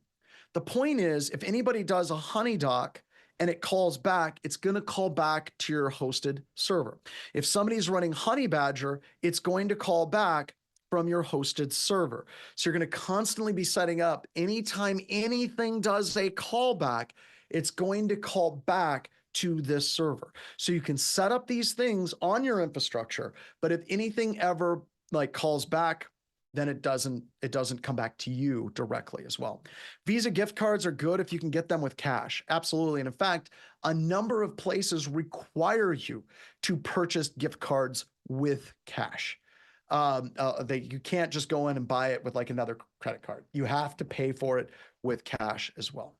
The point is, if anybody does a honey doc and it calls back, it's going to call back to your hosted server. If somebody's running Honey Badger, it's going to call back from your hosted server. So you're going to constantly be setting up anytime anything does a callback, it's going to call back to this server. So you can set up these things on your infrastructure, but if anything ever like calls back, then it doesn't come back to you directly as well. Visa gift cards are good if you can get them with cash. Absolutely. And in fact, a number of places require you to purchase gift cards with cash. You can't just go in and buy it with like another credit card. You have to pay for it with cash as well.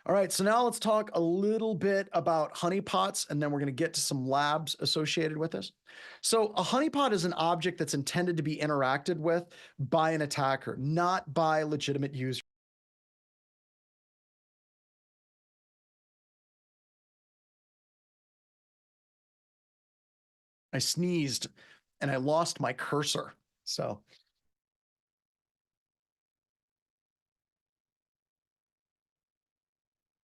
All right, so now let's talk a little bit about honeypots, and then we're going to get to some labs associated with this. So a honeypot is an object that's intended to be interacted with by an attacker, not by legitimate users. I sneezed and I lost my cursor. So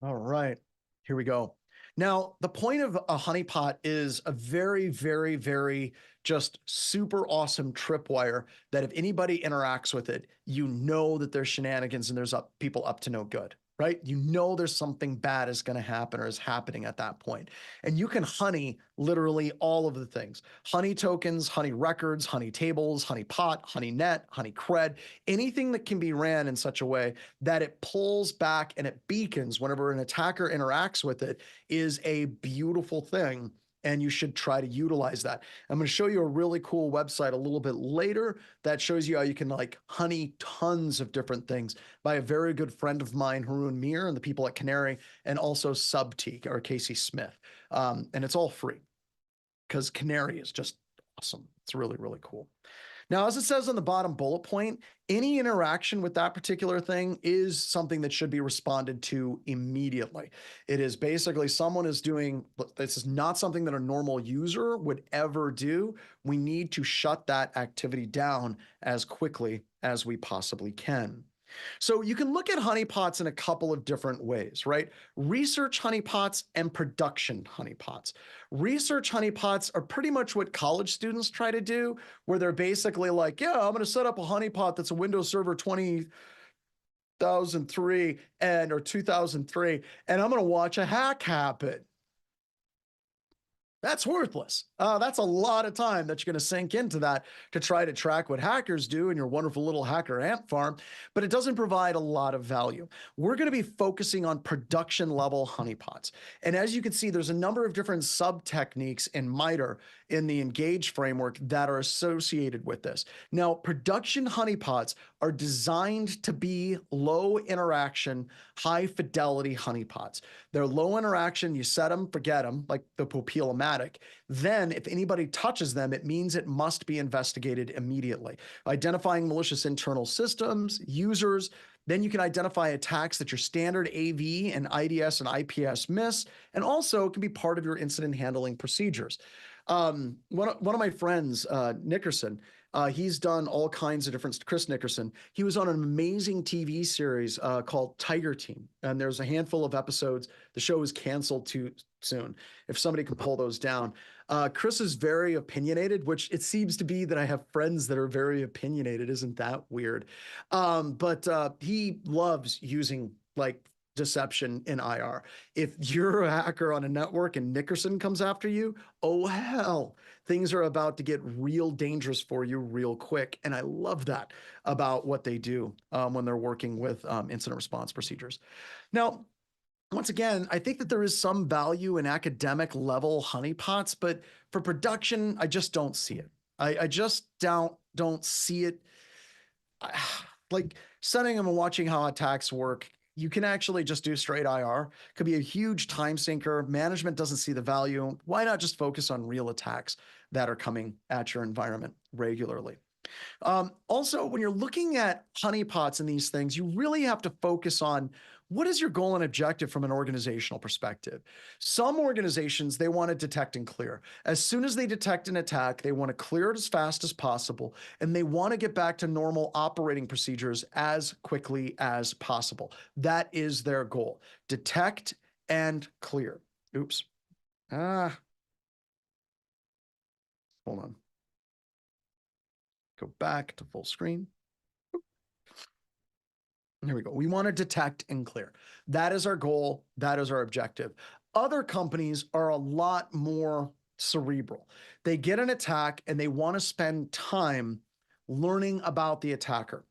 all right, here we go. Now, the point of a honeypot is a very, very, very just super awesome tripwire that if anybody interacts with it, you know that there's shenanigans and there's people up to no good, right? You know there's something bad is going to happen or is happening at that point. And you can honey literally all of the things. Honey tokens, honey records, honey tables, honey pot, honey net, honey cred, anything that can be ran in such a way that it pulls back and it beacons whenever an attacker interacts with it is a beautiful thing. And you should try to utilize that. I'm going to show you a really cool website a little bit later that shows you how you can like honey tons of different things by a very good friend of mine, Haroon Mir, and the people at Canary, and also Subteak or Casey Smith. And it's all free because Canary is just awesome. It's really, really cool. Now, as it says on the bottom bullet point, any interaction with that particular thing is something that should be responded to immediately. It is basically someone is doing, this is not something that a normal user would ever do. We need to shut that activity down as quickly as we possibly can. So you can look at honeypots in a couple of different ways, right? Research honeypots and production honeypots. Research honeypots are pretty much what college students try to do, where they're basically like, yeah, I'm going to set up a honeypot that's a Windows Server 2003 or 2003, and I'm going to watch a hack happen. That's worthless. That's a lot of time that you're going to sink into that to try to track what hackers do in your wonderful little hacker ant farm, but it doesn't provide a lot of value. We're going to be focusing on production level honeypots. And as you can see, there's a number of different sub techniques in MITRE in the Engage framework that are associated with this. Now, production honeypots are designed to be low interaction, high fidelity honeypots. They're low interaction, you set them, forget them, like the Popeil-O-Matic. Then if anybody touches them, it means it must be investigated immediately. Identifying malicious internal systems, users, then you can identify attacks that your standard AV and IDS and IPS miss, and also can be part of your incident handling procedures. One of my friends, Nickerson, he's done all kinds of different, Chris Nickerson, he was on an amazing TV series called Tiger Team. And there's a handful of episodes. The show is canceled too soon. If somebody can pull those down. Chris is very opinionated, which it seems to be that I have friends that are very opinionated. Isn't that weird? But he loves using like deception in IR. If you're a hacker on a network and Nickerson comes after you, oh hell, things are about to get real dangerous for you real quick. And I love that about what they do when they're working with incident response procedures. Now, once again, I think that there is some value in academic level honeypots, but for production, I just don't see it. I just don't see it. Like studying them and watching how attacks work, you can actually just do straight IR. Could be a huge time sinker. Management doesn't see the value. Why not just focus on real attacks that are coming at your environment regularly? Also, when you're looking at honeypots and these things, you really have to focus on what is your goal and objective from an organizational perspective. Some organizations, they want to detect and clear. As soon as they detect an attack, they want to clear it as fast as possible, and they want to get back to normal operating procedures as quickly as possible. That is their goal. Detect and clear. Oops. Hold on. Go back to full screen. Here we go. We want to detect and clear. That is our goal. That is our objective. Other companies are a lot more cerebral. They get an attack and they want to spend time learning about the attacker.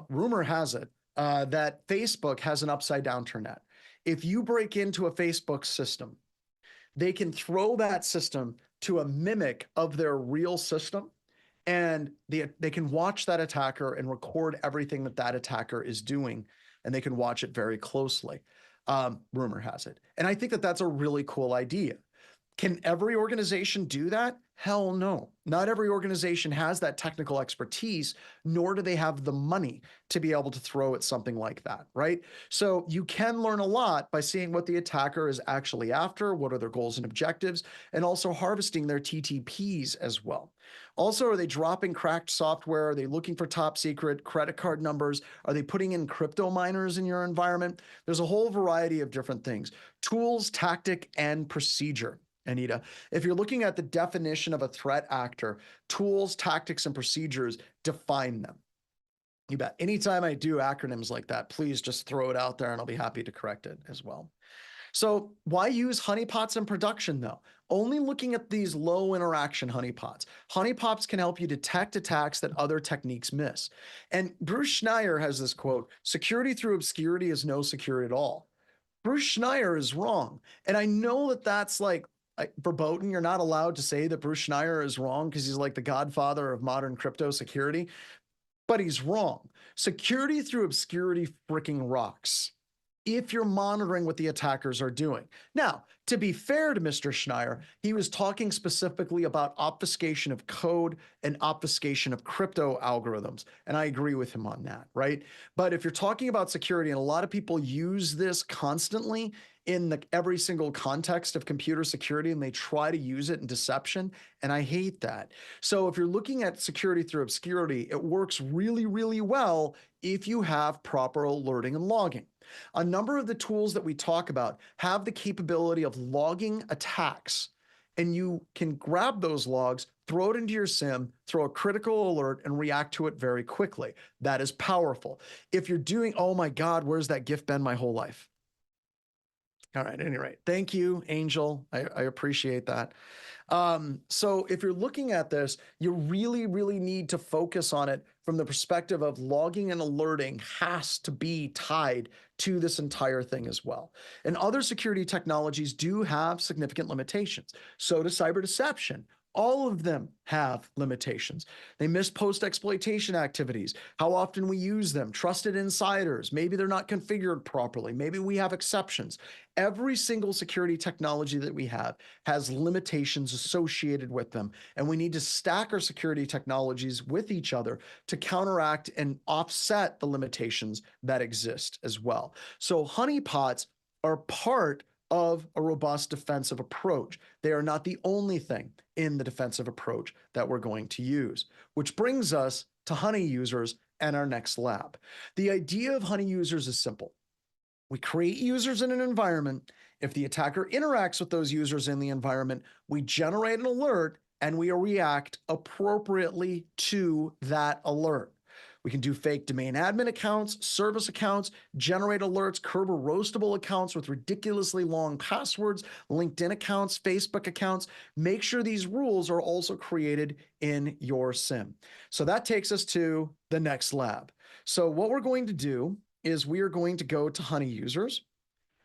Rumor has it that Facebook has an upside down turnet. If you break into a Facebook system, they can throw that system to a mimic of their real system, and they can watch that attacker and record everything that that attacker is doing, and they can watch it very closely. Rumor has it. And I think that that's a really cool idea. Can every organization do that? Hell no. Not every organization has that technical expertise, nor do they have the money to be able to throw at something like that, right? So you can learn a lot by seeing what the attacker is actually after, what are their goals and objectives, and also harvesting their TTPs as well. Also, are they dropping cracked software? Are they looking for top secret credit card numbers? Are they putting in crypto miners in your environment? There's a whole variety of different things. Tools, tactic, and procedure. Anita, if you're looking at the definition of a threat actor, tools, tactics, and procedures define them. You bet. Anytime I do acronyms like that, please just throw it out there and I'll be happy to correct it as well. So why use honeypots in production though? Only looking at these low interaction honeypots. Honeypots can help you detect attacks that other techniques miss. And Bruce Schneier has this quote, "Security through obscurity is no security at all." Bruce Schneier is wrong. And I know that that's like verboten. You're not allowed to say that Bruce Schneier is wrong because he's like the godfather of modern crypto security, but he's wrong. Security through obscurity freaking rocks if you're monitoring what the attackers are doing. Now, to be fair to Mr. Schneier, he was talking specifically about obfuscation of code and obfuscation of crypto algorithms. And I agree with him on that, right? But if you're talking about security, and a lot of people use this constantly in every single context of computer security, and they try to use it in deception, and I hate that. So if you're looking at security through obscurity, it works really, really well if you have proper alerting and logging. A number of the tools that we talk about have the capability of logging attacks, and you can grab those logs, throw it into your SIM, throw a critical alert, and react to it very quickly. That is powerful. If you're doing, oh my God, where's that GIF been my whole life? All right, at any rate, thank you, Angel. I appreciate that. So if you're looking at this, you really, really need to focus on it from the perspective of logging and alerting has to be tied to this entire thing as well. And other security technologies do have significant limitations. So does cyber deception. All of them have limitations. They miss post-exploitation activities, how often we use them, trusted insiders, maybe they're not configured properly, maybe we have exceptions. Every single security technology that we have has limitations associated with them, and we need to stack our security technologies with each other to counteract and offset the limitations that exist as well. So honeypots are part of a robust defensive approach. They are not the only thing in the defensive approach that we're going to use, which brings us to honey users and our next lab. The idea of honey users is simple. We create users in an environment. If the attacker interacts with those users in the environment, we generate an alert and we react appropriately to that alert. We can do fake domain admin accounts, service accounts, generate alerts, curb roastable accounts with ridiculously long passwords, LinkedIn accounts, Facebook accounts. Make sure these rules are also created in your SIM. So that takes us to the next lab. So what we're going to do is we are going to go to Honey Users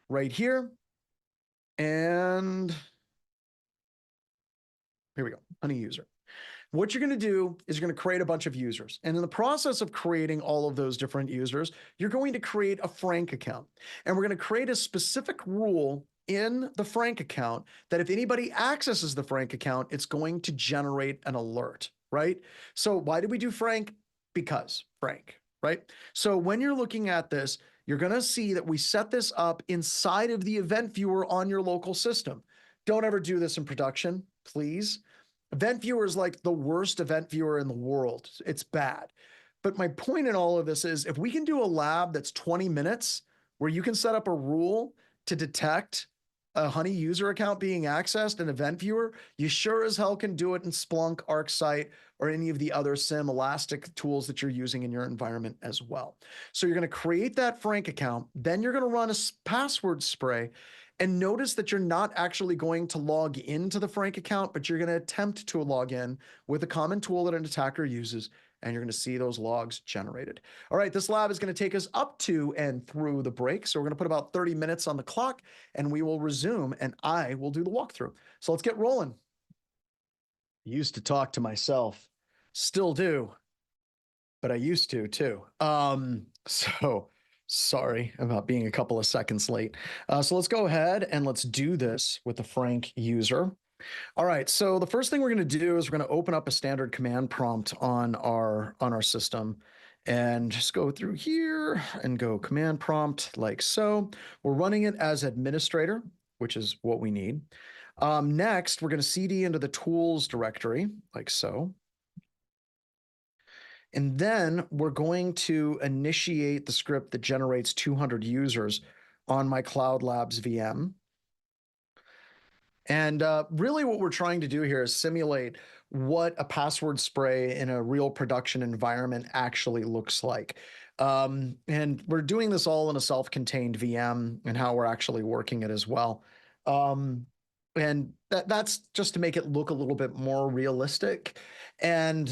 right here. And here we go, Honey User. What you're going to do is you're going to create a bunch of users. And in the process of creating all of those different users, you're going to create a Frank account. And we're going to create a specific rule in the Frank account that if anybody accesses the Frank account, it's going to generate an alert, right? So why did we do Frank? Because Frank, right? So when you're looking at this, you're going to see that we set this up inside of the event viewer on your local system. Don't ever do this in production, please. Event viewer is like the worst event viewer in the world. It's bad. But my point in all of this is if we can do a lab that's 20 minutes where you can set up a rule to detect a Honey user account being accessed in event viewer, you sure as hell can do it in Splunk, ArcSight, or any of the other SIM elastic tools that you're using in your environment as well. So you're going to create that Frank account, then you're going to run a password spray. And notice that you're not actually going to log into the Frank account, but you're going to attempt to log in with a common tool that an attacker uses, and you're going to see those logs generated. All right, this lab is going to take us up to and through the break. So we're going to put about 30 minutes on the clock, and we will resume, and I will do the walkthrough. So let's get rolling. I used to talk to myself, still do, but I used to too. So sorry about being a couple of seconds late. So let's go ahead and let's do this with the Frank user. All right, so the first thing we're going to do is we're going to open up a standard command prompt on our system and just go through here and go command prompt like so. We're running it as administrator, which is what we need. Next, we're going to cd into the tools directory like so. And then we're going to initiate the script that generates 200 users on my Cloud Labs VM. And really what we're trying to do here is simulate what a password spray in a real production environment actually looks like. And we're doing this all in a self-contained VM and how we're actually working it as well. And that's just to make it look a little bit more realistic. And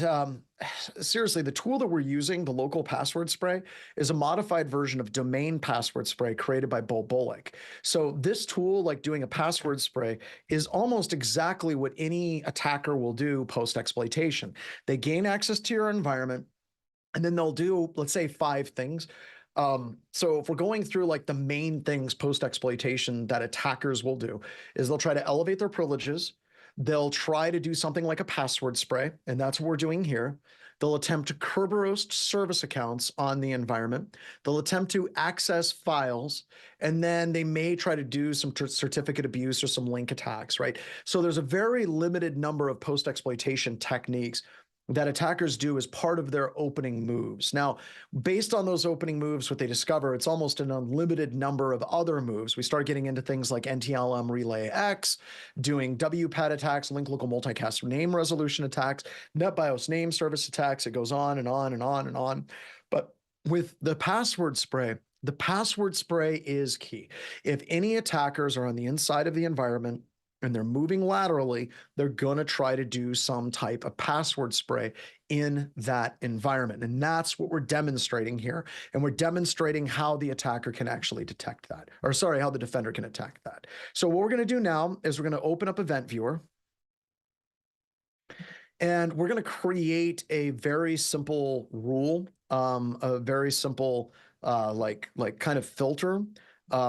seriously, the tool that we're using, the local password spray, is a modified version of domain password spray created by Bo Bullock. So this tool, like doing a password spray, is almost exactly what any attacker will do post-exploitation. They gain access to your environment, and then they'll do, let's say, 5 things. So if we're going through like the main things post-exploitation that attackers will do is they'll try to elevate their privileges. They'll try to do something like a password spray, and that's what we're doing here. They'll attempt to Kerberos service accounts on the environment. They'll attempt to access files, and then they may try to do some certificate abuse or some link attacks, right? So there's a very limited number of post-exploitation techniques that attackers do as part of their opening moves. Now, based on those opening moves, what they discover, it's almost an unlimited number of other moves. We start getting into things like NTLM Relay X, doing WPAT attacks, link local multicast name resolution attacks, NetBIOS name service attacks. It goes on and on and on and on. But with the password spray is key. If any attackers are on the inside of the environment, and they're moving laterally, they're going to try to do some type of password spray in that environment. And that's what we're demonstrating here. And we're demonstrating how the attacker can actually detect that. Or sorry, how the defender can attack that. So what we're going to do now is we're going to open up Event Viewer. And we're going to create a very simple rule, a very simple like kind of filter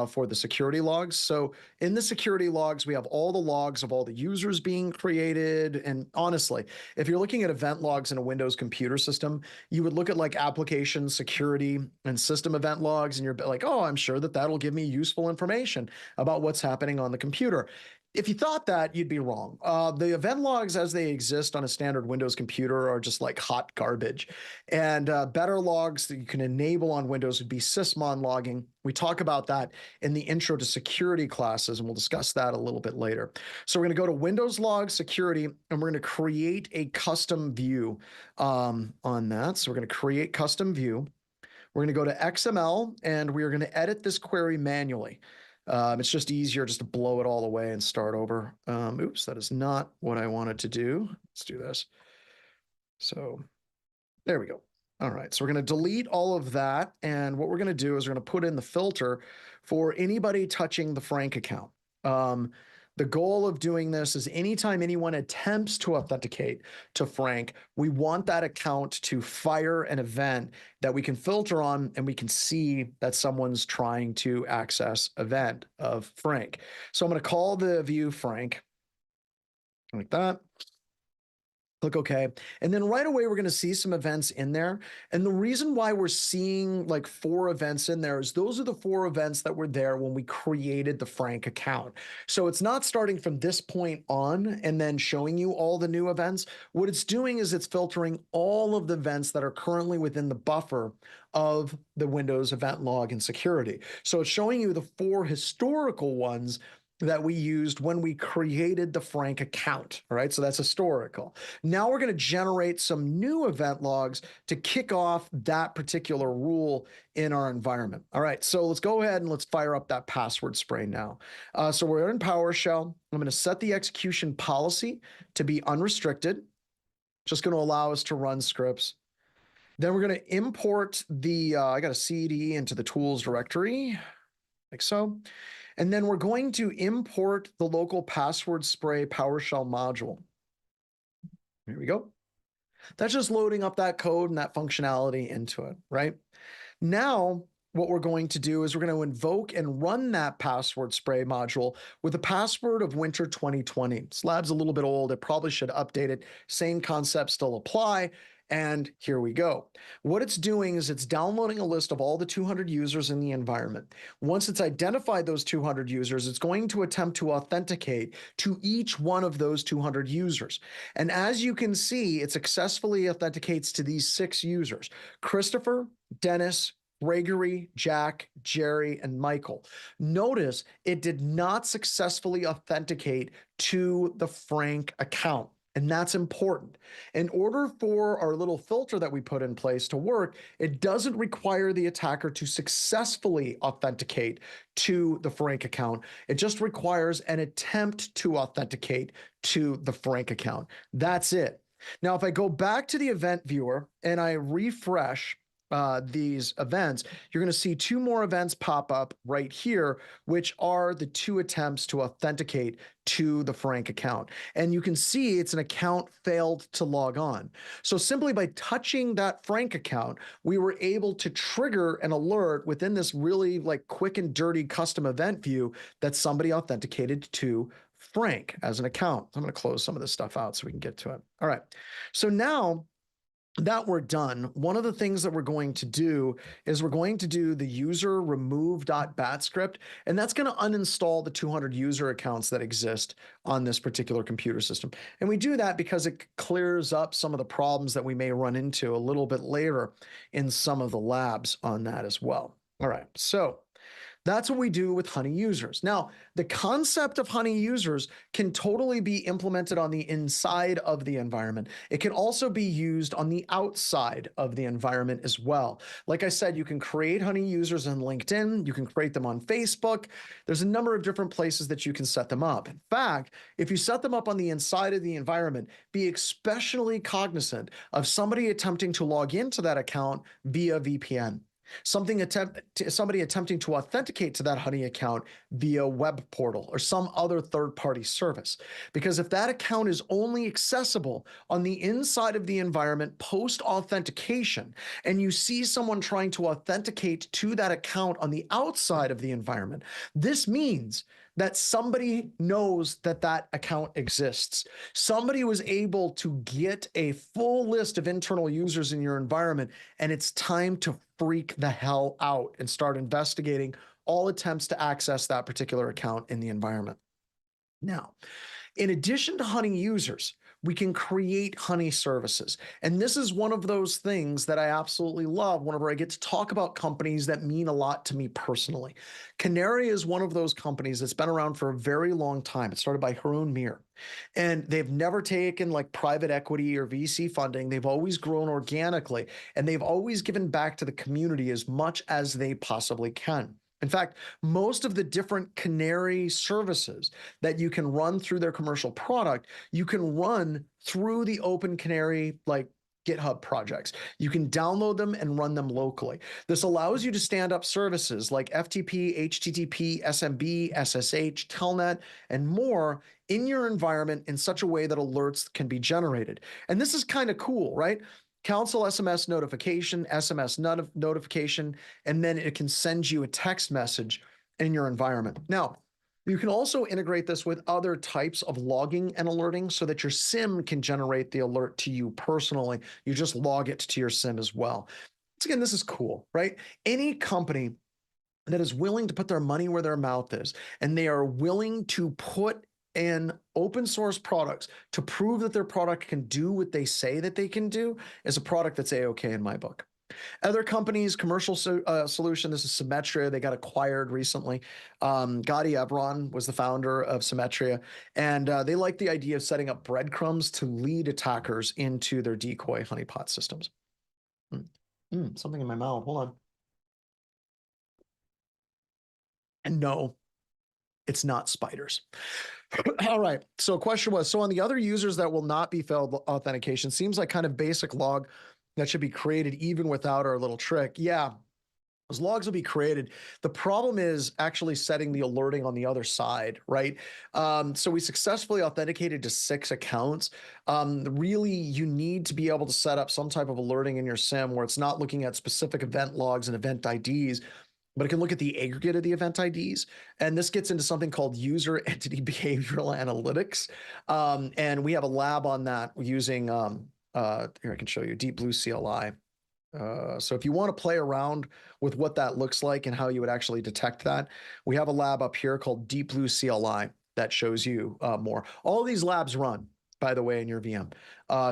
for the security logs. So in the security logs, we have all the logs of all the users being created. And honestly, if you're looking at event logs in a Windows computer system, you would look at like application security and system event logs, and you're like, oh, I'm sure that that'll give me useful information about what's happening on the computer. If you thought that, you'd be wrong. The event logs as they exist on a standard Windows computer are just like hot garbage. And better logs that you can enable on Windows would be sysmon logging. We talk about that in the intro to security classes, and we'll discuss that a little bit later. So we're going to go to Windows log security, and we're going to create a custom view on that. So we're going to create custom view. We're going to go to XML, and we are going to edit this query manually. It's just easier just to blow it all away and start over. Oops, that is not what I wanted to do. Let's do this. So there we go. All right, so we're going to delete all of that. And what we're going to do is we're going to put in the filter for anybody touching the Frank account. The goal of doing this is anytime anyone attempts to authenticate to Frank, we want that account to fire an event that we can filter on, and we can see that someone's trying to access event of Frank. So I'm going to call the view Frank like that. Click OK. And then right away, we're going to see some events in there. And the reason why we're seeing like 4 events in there is those are the 4 events that were there when we created the Frank account. So it's not starting from this point on and then showing you all the new events. What it's doing is it's filtering all of the events that are currently within the buffer of the Windows event log and security. So it's showing you the 4 historical ones that we used when we created the Frank account. All right, so that's historical. Now we're going to generate some new event logs to kick off that particular rule in our environment. All right, so let's go ahead and let's fire up that password spray now. So we're in PowerShell. I'm going to set the execution policy to be unrestricted, just going to allow us to run scripts. Then we're going to import the, I got a CD into the tools directory, like so. And then we're going to import the local password spray PowerShell module. Here we go. That's just loading up that code and that functionality into it, right? Now, what we're going to do is we're going to invoke and run that password spray module with a password of winter 2020. This lab's a little bit old. It probably should update it. Same concepts still apply. And here we go. What it's doing is it's downloading a list of all the 200 users in the environment. Once it's identified those 200 users, it's going to attempt to authenticate to each one of those 200 users. And as you can see, it successfully authenticates to these 6 users: Christopher, Dennis, Gregory, Jack, Jerry, and Michael. Notice it did not successfully authenticate to the Frank account. And that's important. In order for our little filter that we put in place to work, it doesn't require the attacker to successfully authenticate to the Frank account. It just requires an attempt to authenticate to the Frank account. That's it. Now, if I go back to the event viewer and I refresh these events, you're going to see 2 more events pop up right here, which are the 2 attempts to authenticate to the Frank account. And you can see it's an account failed to log on. So simply by touching that Frank account, we were able to trigger an alert within this really like quick and dirty custom event view that somebody authenticated to Frank as an account. I'm going to close some of this stuff out so we can get to it. All right. So now that we're done, one of the things that we're going to do is we're going to do the user remove.bat script, and that's going to uninstall the 200 user accounts that exist on this particular computer system. And we do that because it clears up some of the problems that we may run into a little bit later in some of the labs on that as well. All right, so that's what we do with honey users. Now, the concept of honey users can totally be implemented on the inside of the environment. It can also be used on the outside of the environment as well. Like I said, you can create honey users on LinkedIn. You can create them on Facebook. There's a number of different places that you can set them up. In fact, if you set them up on the inside of the environment, be especially cognizant of somebody attempting to log into that account via VPN. Somebody attempting to authenticate to that honey account via web portal or some other third-party service. Because if that account is only accessible on the inside of the environment post-authentication, and you see someone trying to authenticate to that account on the outside of the environment, this means that somebody knows that that account exists. Somebody was able to get a full list of internal users in your environment, and it's time to freak the hell out and start investigating all attempts to access that particular account in the environment. Now, in addition to Honey users, we can create Honey services. And this is one of those things that I absolutely love whenever I get to talk about companies that mean a lot to me personally. Canary is one of those companies that's been around for a very long time. It started by Haroon Mir. And they've never taken like private equity or VC funding. They've always grown organically, and they've always given back to the community as much as they possibly can. In fact, most of the different Canary services that you can run through their commercial product, you can run through the Open Canary like GitHub projects. You can download them and run them locally. This allows you to stand up services like FTP, HTTP, SMB, SSH, Telnet, and more in your environment in such a way that alerts can be generated. And this is kind of cool, right? Council SMS notification, SMS notification, and then it can send you a text message in your environment. Now, you can also integrate this with other types of logging and alerting so that your SIM can generate the alert to you personally. You just log it to your SIM as well. Once again, this is cool, right? Any company that is willing to put their money where their mouth is, and they are willing to put in open source products to prove that their product can do what they say that they can do, is a product that's A-OK in my book. Other companies, commercial solution, this is Symmetria. They got acquired recently. Gadi Ebron was the founder of Symmetria, and they like the idea of setting up breadcrumbs to lead attackers into their Decoy honeypot systems. Something in my mouth. Hold on. And no, it's not spiders. All right. So question was, so on the other users that will not be failed authentication, seems like kind of basic log that should be created even without our little trick. Yeah, those logs will be created. The problem is actually setting the alerting on the other side, right? So we successfully authenticated to 6 accounts. Really, you need to be able to set up some type of alerting in your SIM where it's not looking at specific event logs and event IDs, but it can look at the aggregate of the event IDs. And this gets into something called user entity behavioral analytics. And we have a lab on that using, here I can show you, Deep Blue CLI. So if you want to play around with what that looks like and how you would actually detect that, we have a lab up here called Deep Blue CLI that shows you more. All these labs run, by the way, in your VM.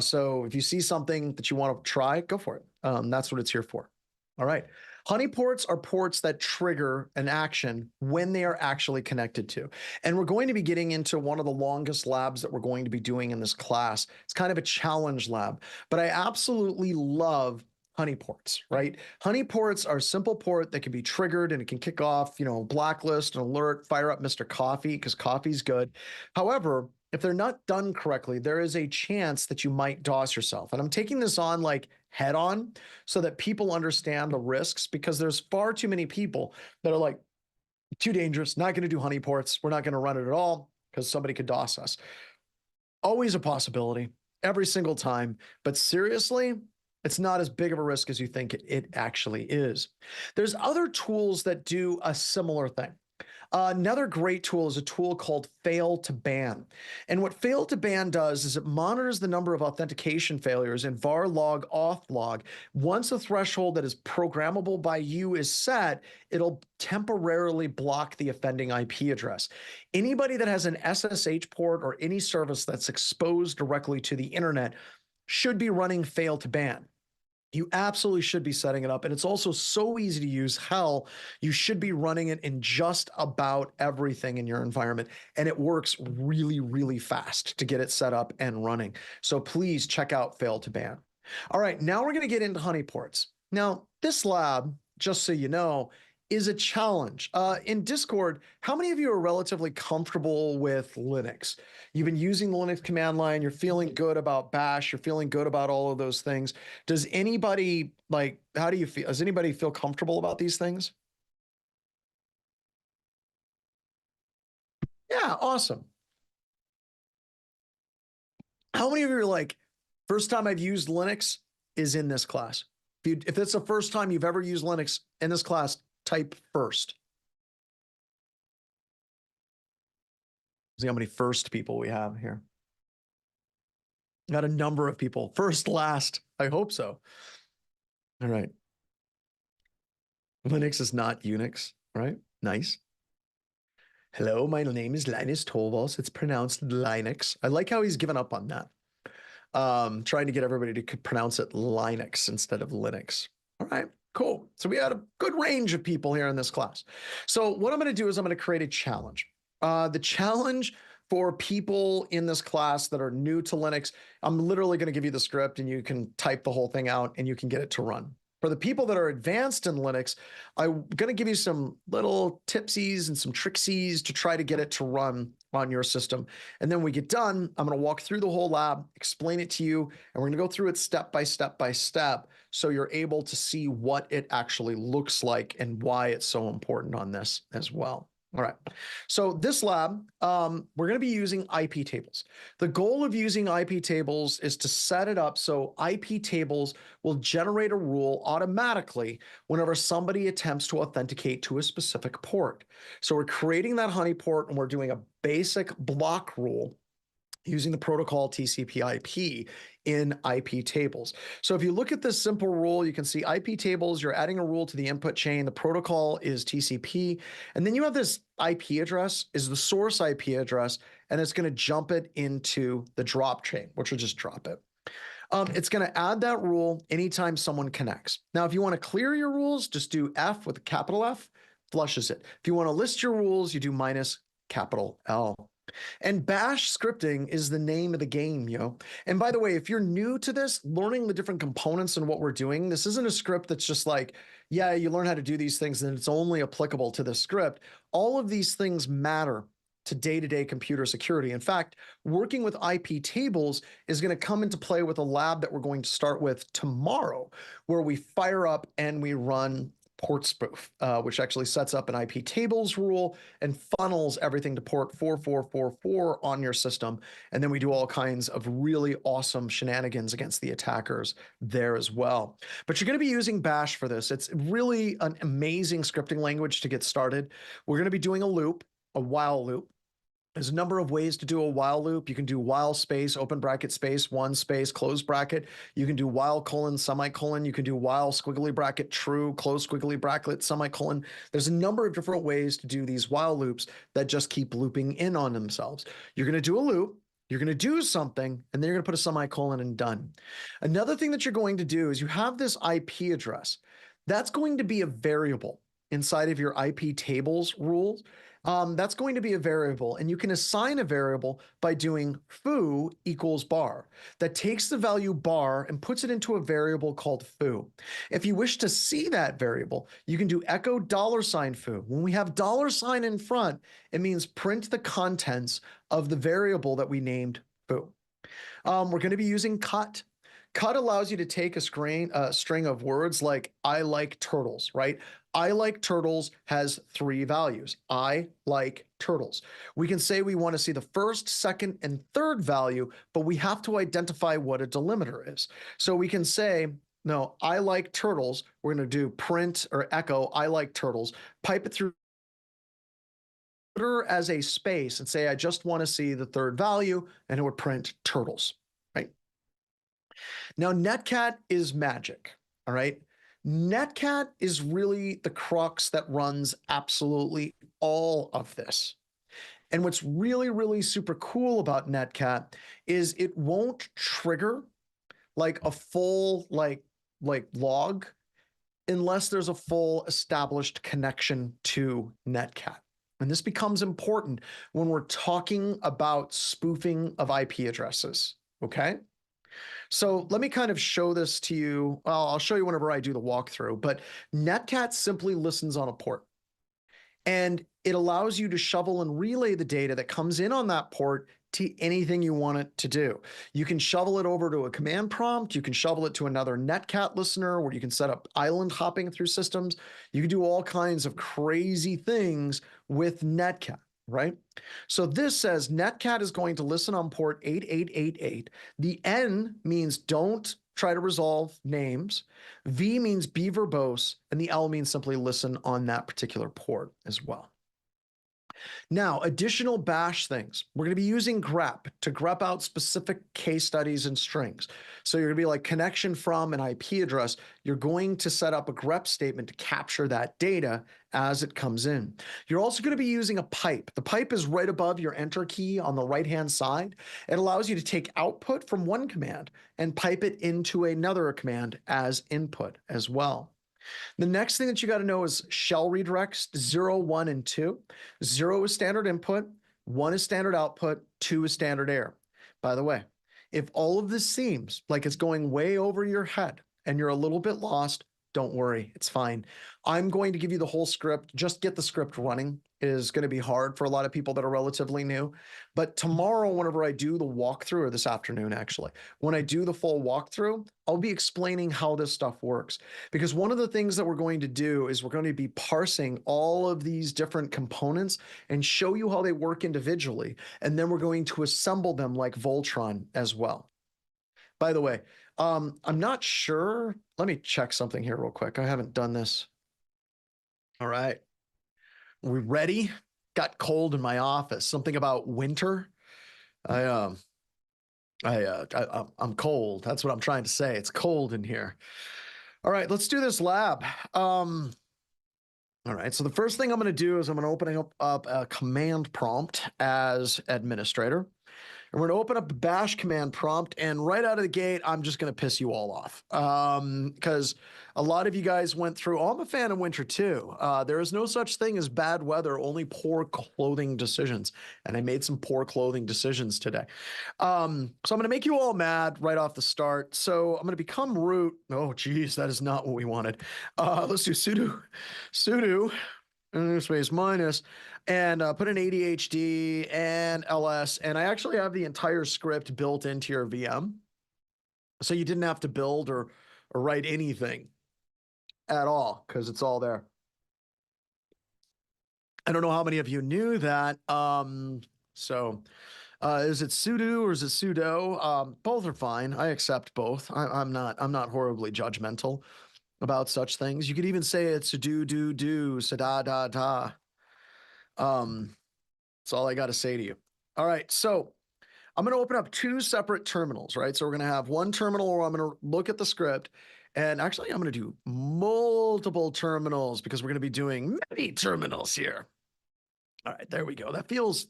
So if you see something that you want to try, go for it. That's what it's here for. All right. Honeyports are ports that trigger an action when they are actually connected to. And we're going to be getting into one of the longest labs that we're going to be doing in this class. It's kind of a challenge lab, but I absolutely love honeyports, right? Honeyports are a simple port that can be triggered and it can kick off, blacklist, an alert, fire up Mr. Coffee because coffee's good. However, if they're not done correctly, there is a chance that you might DOS yourself. And I'm taking this on like head on so that people understand the risks, because there's far too many people that are like, too dangerous, not going to do honeyports. We're not going to run it at all because somebody could DOS us. Always a possibility every single time. But seriously, it's not as big of a risk as you think it actually is. There's other tools that do a similar thing. Another great tool is a tool called fail to ban. And what fail to ban does is it monitors the number of authentication failures in var log auth log. Once a threshold that is programmable by you is set, it'll temporarily block the offending IP address. Anybody that has an SSH port or any service that's exposed directly to the internet should be running fail to ban. You absolutely should be setting it up. And it's also so easy to use. Hell, you should be running it in just about everything in your environment. And it works really, really fast to get it set up and running. So please check out fail to ban. All right, now we're going to get into honeyports. Now, this lab, just so you know, is a challenge. In Discord, how many of you are relatively comfortable with Linux? You've been using the Linux command line, you're feeling good about Bash, you're feeling good about all of those things. Does anybody, how do you feel? Does anybody feel comfortable about these things? Yeah, awesome. How many of you are like, first time I've used Linux is in this class? If it's the first time you've ever used Linux in this class, type first. See how many first people we have here. Got a number of people. First, last. I hope so. All right. Linux is not Unix, right? Nice. Hello, my name is Linus Torvalds. It's pronounced Linux. I like how he's given up on that. Trying to get everybody to pronounce it Linux instead of Linux. All right, cool. So we had a good range of people here in this class. So what I'm going to do is I'm going to create a challenge. The challenge for people in this class that are new to Linux, I'm literally going to give you the script and you can type the whole thing out and you can get it to run. For the people that are advanced in Linux, I'm going to give you some little tipsies and some tricksies to try to get it to run on your system. And then when we get done, I'm going to walk through the whole lab, explain it to you, and we're going to go through it step by step by step so you're able to see what it actually looks like and why it's so important on this as well. All right. So this lab, we're going to be using IP tables. The goal of using IP tables is to set it up so IP tables will generate a rule automatically whenever somebody attempts to authenticate to a specific port. So we're creating that honeypot and we're doing a basic block rule using the protocol TCP/IP in IP tables. So if you look at this simple rule, you can see IP tables, you're adding a rule to the input chain. The protocol is TCP. And then you have this IP address is the source IP address, and it's going to jump it into the drop chain, which will just drop it. It's going to add that rule anytime someone connects. Now, if you want to clear your rules, just do F with a capital F, flushes it. If you want to list your rules, you do minus capital L. And bash scripting is the name of the game, yo. And by the way, if you're new to this, learning the different components and what we're doing, this isn't a script that's just like, yeah, you learn how to do these things and it's only applicable to this script. All of these things matter to day-to-day computer security. In fact, working with IP tables is going to come into play with a lab that we're going to start with tomorrow, where we fire up and we run port spoof, which actually sets up an IP tables rule and funnels everything to port 4444 on your system. And then we do all kinds of really awesome shenanigans against the attackers there as well. But you're going to be using bash for this. It's really an amazing scripting language to get started. We're going to be doing a loop, a while loop. There's a number of ways to do a while loop. You can do while space, open bracket space, one space, close bracket. You can do while colon, semicolon. You can do while squiggly bracket, true, close squiggly bracket, semicolon. There's a number of different ways to do these while loops that just keep looping in on themselves. You're going to do a loop. You're going to do something, and then you're going to put a semicolon and done. Another thing that you're going to do is you have this IP address. That's going to be a variable inside of your IP tables rules. That's going to be a variable, and you can assign a variable by doing foo equals bar. That takes the value bar and puts it into a variable called foo. If you wish to see that variable, you can do echo $foo. When we have $sign in front, it means print the contents of the variable that we named foo. We're going to be using cut. Cut allows you to take a string of words like I like turtles, right? I like turtles has 3 values. I like turtles. We can say we want to see the first, second, and third value, but we have to identify what a delimiter is. So we can say, no, I like turtles. We're going to do print or echo I like turtles, pipe it through as a space and say, I just want to see the third value, and it would print turtles, right? Now, netcat is magic, all right? Netcat is really the crux that runs absolutely all of this. And what's really, really super cool about netcat is it won't trigger like a full like log unless there's a full established connection to netcat. And this becomes important when we're talking about spoofing of IP addresses, okay? So let me kind of show this to you. Well, I'll show you whenever I do the walkthrough, but netcat simply listens on a port. And it allows you to shovel and relay the data that comes in on that port to anything you want it to do. You can shovel it over to a command prompt. You can shovel it to another netcat listener where you can set up island hopping through systems. You can do all kinds of crazy things with netcat, right? So this says netcat is going to listen on port 8888. The N means don't try to resolve names. V means be verbose, and the L means simply listen on that particular port as well. Now, additional bash things. We're going to be using grep to grep out specific case studies and strings. So you're going to be like connection from an IP address. You're going to set up a grep statement to capture that data as it comes in. You're also going to be using a pipe. The pipe is right above your enter key on the right-hand side. It allows you to take output from one command and pipe it into another command as input as well. The next thing that you got to know is shell redirects 0, 1, and 2. 0 is standard input, 1 is standard output, 2 is standard error. By the way, if all of this seems like it's going way over your head and you're a little bit lost, don't worry, it's fine. I'm going to give you the whole script. Just get the script running. It is going to be hard for a lot of people that are relatively new. But tomorrow, whenever I do the walkthrough, or this afternoon actually, when I do the full walkthrough, I'll be explaining how this stuff works. Because one of the things that we're going to do is we're going to be parsing all of these different components and show you how they work individually. And then we're going to assemble them like Voltron as well. By the way, I'm not sure. Let me check something here real quick. I haven't done this. All right. We ready? Got cold in my office. Something about winter. I'm cold. That's what I'm trying to say. It's cold in here. All right, let's do this lab. All right, so the first thing I'm going to do is I'm going to open up a command prompt as administrator. And we're going to open up a bash command prompt, and right out of the gate, I'm just going to piss you all off. Because a lot of you guys went through, I'm a fan of winter too. There is no such thing as bad weather, only poor clothing decisions. And I made some poor clothing decisions today. So I'm going to make you all mad right off the start. So I'm going to become root. Oh, geez, that is not what we wanted. Let's do sudo in this space minus, and put an ADHD and ls, and I actually have the entire script built into your VM, so you didn't have to build or write anything at all because it's all there. I don't know how many of you knew that. Is it sudo or is it sudo? Both are fine. I accept both. I'm not horribly judgmental about such things. You could even say it's do, da da da. That's all I got to say to you. All right, so I'm going to open up two separate terminals, right? So we're going to have one terminal where I'm going to look at the script, and actually I'm going to do multiple terminals because we're going to be doing many terminals here. All right, there we go. That feels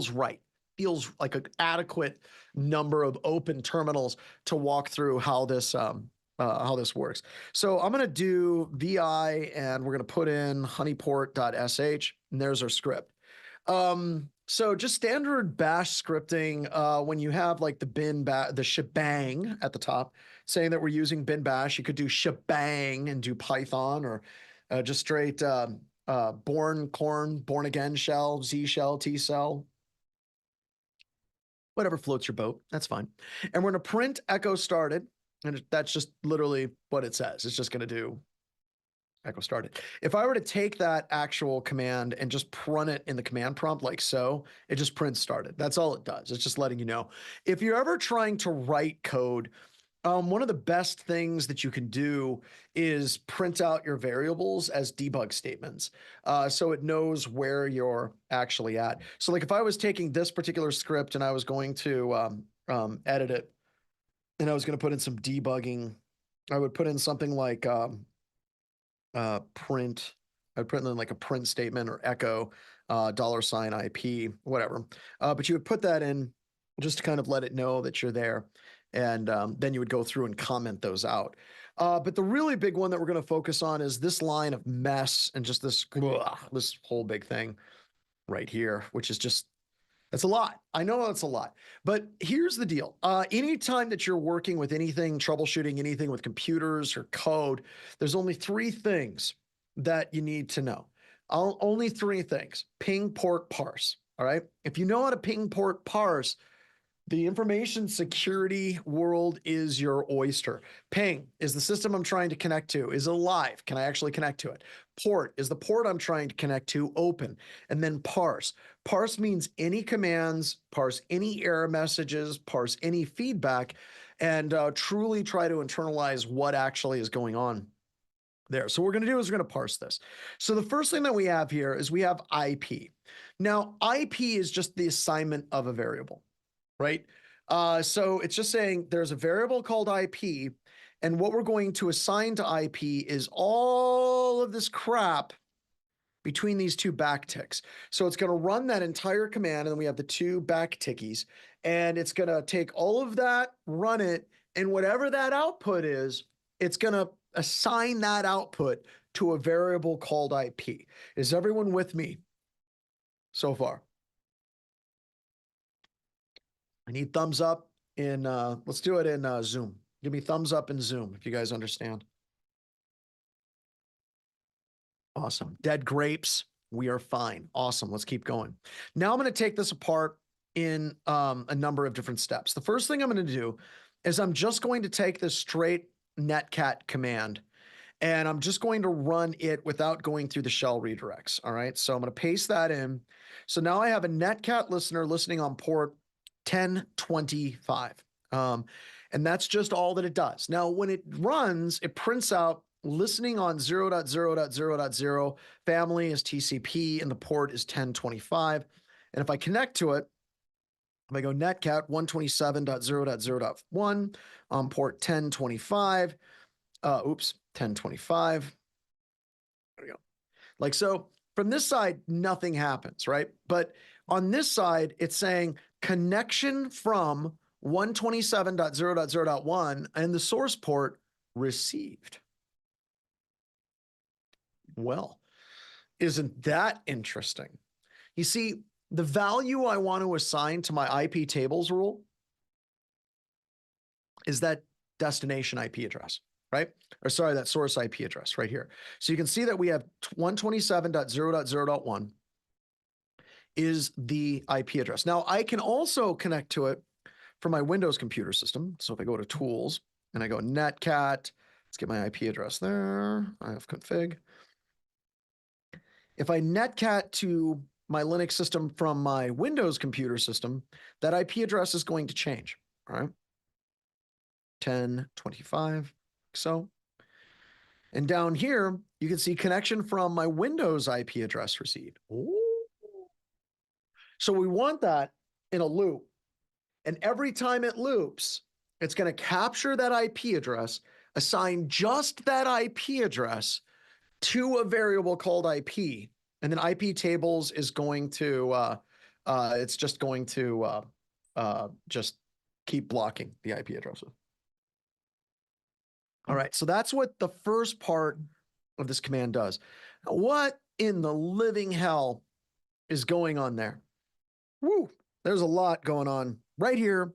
right. Feels like an adequate number of open terminals to walk through how this works. So I'm going to do vi, and we're going to put in honeyport.sh, and there's our script. So just standard bash scripting, when you have like the shebang at the top saying that we're using bin bash, you could do shebang and do Python, or just straight born again shell, Z shell, T shell, whatever floats your boat. That's fine. And we're going to print echo started. And that's just literally what it says. It's just going to do echo started. If I were to take that actual command and just run it in the command prompt like so, it just prints started. That's all it does. It's just letting you know. If you're ever trying to write code, one of the best things that you can do is print out your variables as debug statements, so it knows where you're actually at. So like if I was taking this particular script and I was going to edit it, and I was going to put in some debugging, I would put in something like print. I'd put in like a print statement or echo $IP, whatever. But you would put that in just to kind of let it know that you're there. And then you would go through and comment those out. But the really big one that we're going to focus on is this line of mess and just this whole big thing right here, which is just, that's a lot. I know that's a lot, but here's the deal. Anytime that you're working with anything, troubleshooting anything with computers or code, there's only three things that you need to know. Only three things: ping, port, parse. All right. If you know how to ping, port, parse, the information security world is your oyster. Ping is the system I'm trying to connect to. Is it alive? Can I actually connect to it? Port is the port I'm trying to connect to open. And then parse. Parse means any commands, parse any error messages, parse any feedback, and truly try to internalize what actually is going on. there. So what we're going to do is we're going to parse this. So the first thing that we have here is we have IP. Now, IP is just the assignment of a variable, right? So it's just saying there's a variable called IP, and what we're going to assign to IP is all of this crap between these two backticks. So it's going to run that entire command, and then we have the two backtickies, and it's going to take all of that, run it, and whatever that output is, it's going to assign that output to a variable called IP. Is everyone with me so far? I need thumbs up in, let's do it in Zoom. Give me thumbs up in Zoom if you guys understand. Awesome. Dead grapes. We are fine. Awesome. Let's keep going. Now I'm going to take this apart in a number of different steps. The first thing I'm going to do is I'm just going to take this straight netcat command, and I'm just going to run it without going through the shell redirects. All right. So I'm going to paste that in. So now I have a netcat listener listening on port 1025. And that's just all that it does. Now, when it runs, it prints out listening on 0.0.0.0. Family is TCP and the port is 1025. And if I connect to it, if I go netcat 127.0.0.1 on port 1025, 1025. There we go. Like so, from this side, nothing happens, right? But on this side, it's saying connection from 127.0.0.1 and the source port received. Well, isn't that interesting? You see, the value I want to assign to my IP tables rule is that destination IP address, right? Or sorry, that source IP address right here. So you can see that we have 127.0.0.1 is the IP address. Now I can also connect to it from my Windows computer system. So if I go to tools and I go netcat, let's get my IP address there. I have config. If I netcat to my Linux system from my Windows computer system, that IP address is going to change. All right. 1025. So, and down here, you can see connection from my Windows IP address received. Ooh. So we want that in a loop. And every time it loops, it's going to capture that IP address, assign just that IP address to a variable called IP. And then IP tables is going to, it's just going to just keep blocking the IP addresses. All right, so that's what the first part of this command does. Now, what in the living hell is going on there? Woo, there's a lot going on right here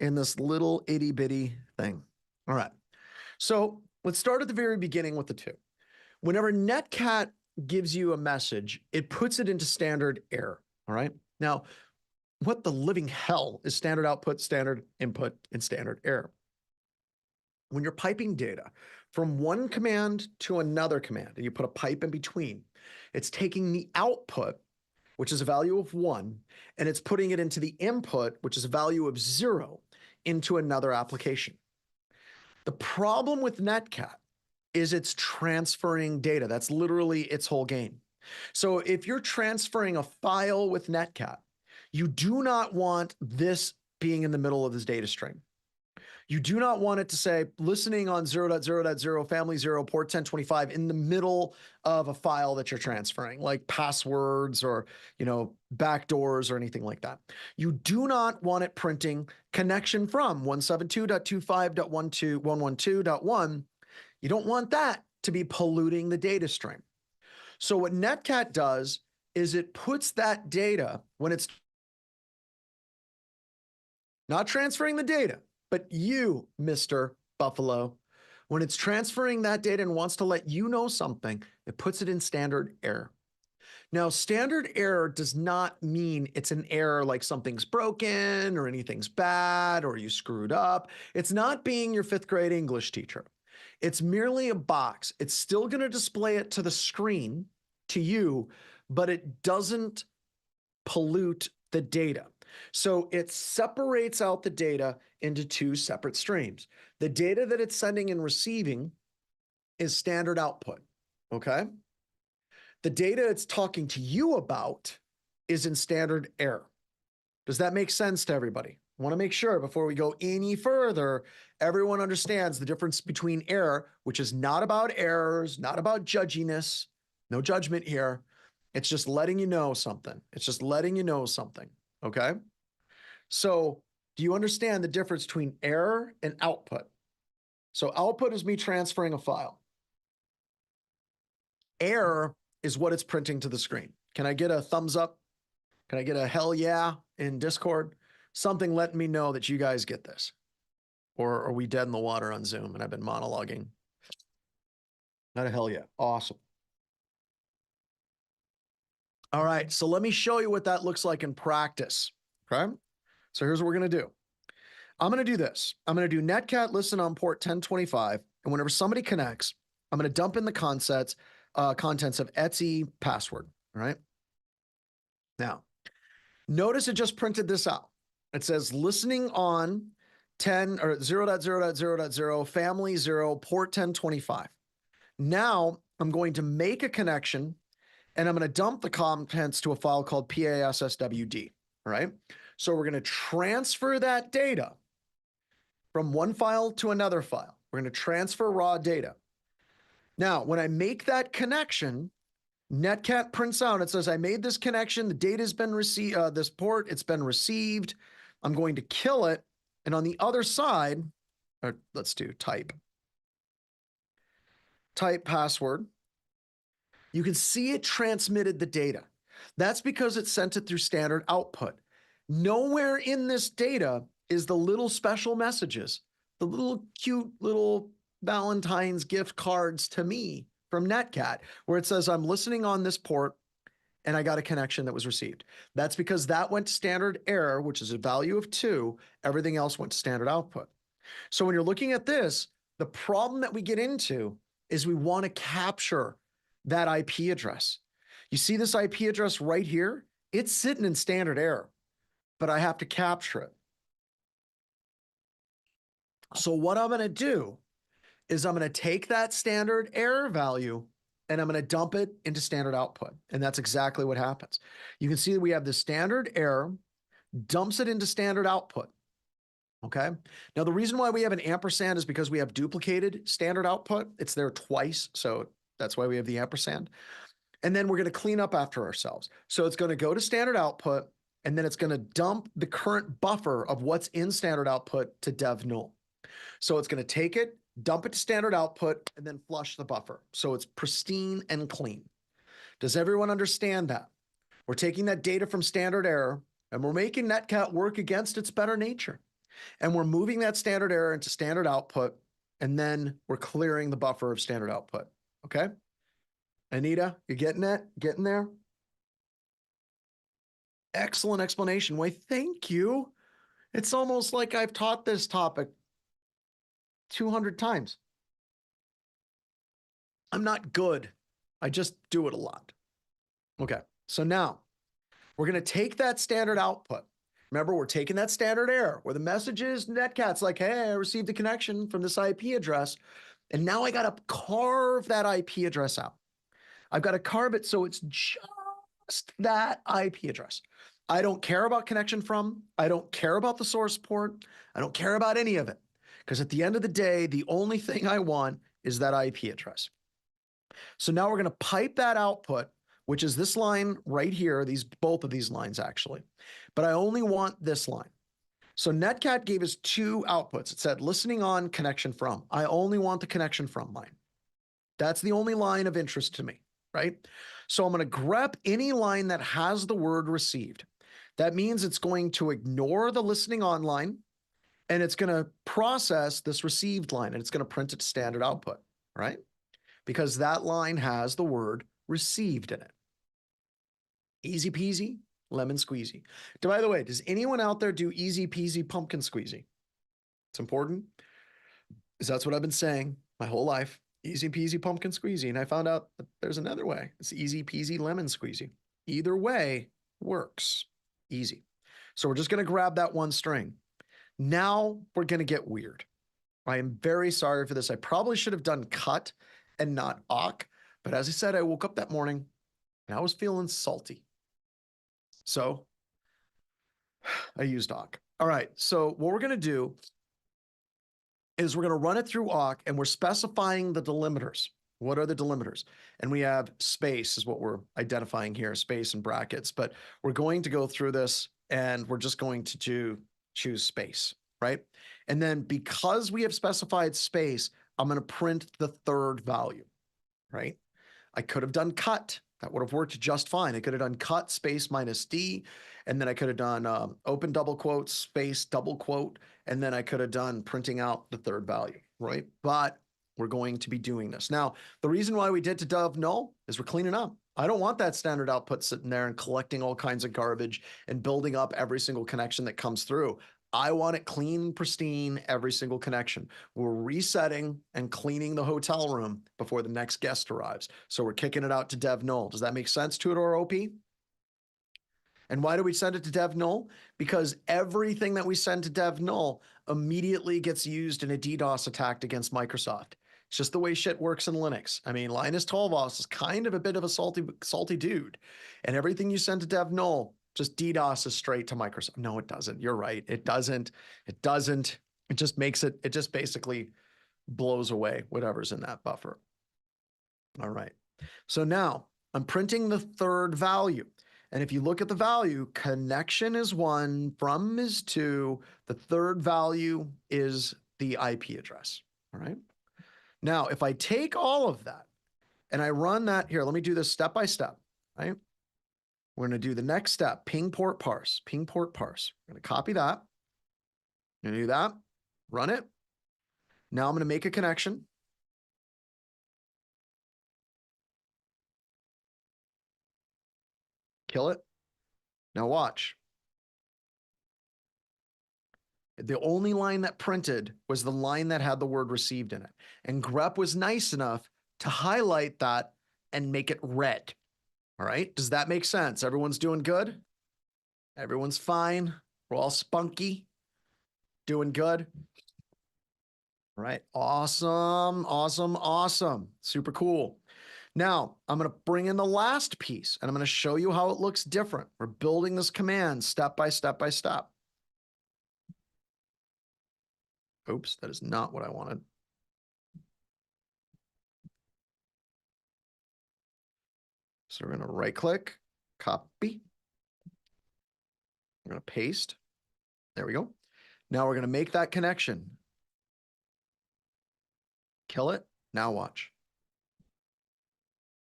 in this little itty bitty thing. All right, so let's start at the very beginning with the two. Whenever netcat gives you a message, it puts it into standard error. All right, now what the living hell is standard output, standard input, and standard error? When you're piping data from one command to another command, and you put a pipe in between, it's taking the output, which is a value of 1, and it's putting it into the input, which is a value of 0, into another application. The problem with netcat is it's transferring data. That's literally its whole game. So if you're transferring a file with netcat, you do not want this being in the middle of this data stream. You do not want it to say listening on 0.0.0 family 0 port 1025 in the middle of a file that you're transferring, like passwords or, backdoors or anything like that. You do not want it printing connection from 172.25.112.112.1. You don't want that to be polluting the data stream. So what netcat does is it puts that data when it's not transferring the data, but you, Mr. Buffalo, when it's transferring that data and wants to let you know something, it puts it in standard error. Now, standard error does not mean it's an error like something's broken or anything's bad or you screwed up. It's not being your 5th grade English teacher. It's merely a box. It's still going to display it to the screen, to you, but it doesn't pollute the data. So it separates out the data into 2 separate streams. The data that it's sending and receiving is standard output, okay? The data it's talking to you about is in standard error. Does that make sense to everybody? I want to make sure before we go any further, everyone understands the difference between error, which is not about errors, not about judginess, no judgment here. It's just letting you know something. It's just letting you know something, okay? So do you understand the difference between error and output? So output is me transferring a file. Error is what it's printing to the screen. Can I get a thumbs up? Can I get a hell yeah in Discord? Something letting me know that you guys get this. Or are we dead in the water on Zoom and I've been monologuing? Not a hell yeah. Awesome. All right, so let me show you what that looks like in practice, okay? So here's what we're gonna do. I'm gonna do this. I'm gonna do netcat listen on port 1025, and whenever somebody connects, I'm gonna dump in the contents of Etsy password, all right? Now, notice it just printed this out. It says listening on 10 or 0.0.0.0 family 0 port 1025. Now I'm going to make a connection and I'm going to dump the contents to a file called PASSWD. All right. So we're going to transfer that data from one file to another file. We're going to transfer raw data. Now, when I make that connection, netcat prints out, it says, I made this connection. The data has been received, this port, it's been received. I'm going to kill it. And on the other side, or let's do type password. You can see it transmitted the data. That's because it sent it through standard output. Nowhere in this data is the little special messages, the little cute little Valentine's gift cards to me from netcat, where it says I'm listening on this port and I got a connection that was received. That's because that went to standard error, which is a value of 2. Everything else went to standard output. So when you're looking at this, the problem that we get into is we want to capture that IP address. You see this IP address right here? It's sitting in standard error, but I have to capture it. So what I'm going to do is I'm going to take that standard error value and I'm going to dump it into standard output. And that's exactly what happens. You can see that we have the standard error, dumps it into standard output. Okay. Now, the reason why we have an ampersand is because we have duplicated standard output. It's there twice. So that's why we have the ampersand. And then we're going to clean up after ourselves. So it's going to go to standard output, and then it's going to dump the current buffer of what's in standard output to dev null. So it's going to take it, dump it to standard output, and then flush the buffer. So it's pristine and clean. Does everyone understand that? We're taking that data from standard error, and we're making netcat work against its better nature. And we're moving that standard error into standard output, and then we're clearing the buffer of standard output. Okay? Anita, you getting it? Getting there? Excellent explanation. Why, thank you. It's almost like I've taught this topic 200 times. I'm not good. I just do it a lot. Okay, so now we're going to take that standard output. Remember, we're taking that standard error where the message is netcat's like, hey, I received a connection from this IP address. And now I got to carve that IP address out. I've got to carve it so it's just that IP address. I don't care about connection from. I don't care about the source port. I don't care about any of it. Because at the end of the day, the only thing I want is that IP address. So now we're going to pipe that output, which is this line right here, both of these lines actually. But I only want this line. So netcat gave us 2 outputs. It said listening on, connection from. I only want the connection from line. That's the only line of interest to me, right? So I'm going to grep any line that has the word received. That means it's going to ignore the listening on line, and it's going to process this received line, and it's going to print it to standard output, right? Because that line has the word received in it. Easy peasy, lemon squeezy. By the way, does anyone out there do easy peasy pumpkin squeezy? It's important, because that's what I've been saying my whole life. Easy peasy pumpkin squeezy. And I found out that there's another way. It's easy peasy lemon squeezy. Either way works. Easy. So we're just going to grab that one string. Now we're going to get weird. I am very sorry for this. I probably should have done cut and not awk. But as I said, I woke up that morning and I was feeling salty. So I used awk. All right. So what we're going to do is we're going to run it through awk and we're specifying the delimiters. What are the delimiters? And we have space is what we're identifying here, space and brackets. But we're going to go through this and we're just going to choose space, right? And then because we have specified space, I'm going to print the third value, right? I could have done cut. That would have worked just fine. I could have done cut space minus D, and then I could have done open double quote, space double quote, and then I could have done printing out the third value, right? But we're going to be doing this. Now, the reason why we did to dov null is we're cleaning up. I don't want that standard output sitting there and collecting all kinds of garbage and building up every single connection that comes through. I want it clean and pristine, every single connection. We're resetting and cleaning the hotel room before the next guest arrives. So we're kicking it out to dev null. Does that make sense to it or OP? And why do we send it to dev null? Because everything that we send to dev null immediately gets used in a DDoS attack against Microsoft. It's just the way shit works in Linux. I mean, Linus Torvalds is kind of a bit of a salty dude. And everything you send to dev null just DDoSes straight to Microsoft. No, it doesn't. You're right. It doesn't. It doesn't. It just makes it, it just basically blows away whatever's in that buffer. All right. So now I'm printing the third value. And if you look at the value, connection is 1, from is 2. The third value is the IP address. All right. Now, if I take all of that and I run that here, let me do this step by step, right? We're going to do the next step, ping port parse, ping port parse. We're going to copy that. I'm going to do that, run it. Now I'm going to make a connection. Kill it. Now watch. The only line that printed was the line that had the word received in it. And grep was nice enough to highlight that and make it red. All right. Does that make sense? Everyone's doing good? Everyone's fine. We're all spunky. Doing good. All right. Awesome. Awesome. Awesome. Super cool. Now I'm going to bring in the last piece and I'm going to show you how it looks different. We're building this command step by step by step. Oops, that is not what I wanted. So we're going to right click, copy. We're going to paste. There we go. Now we're going to make that connection. Kill it. Now watch.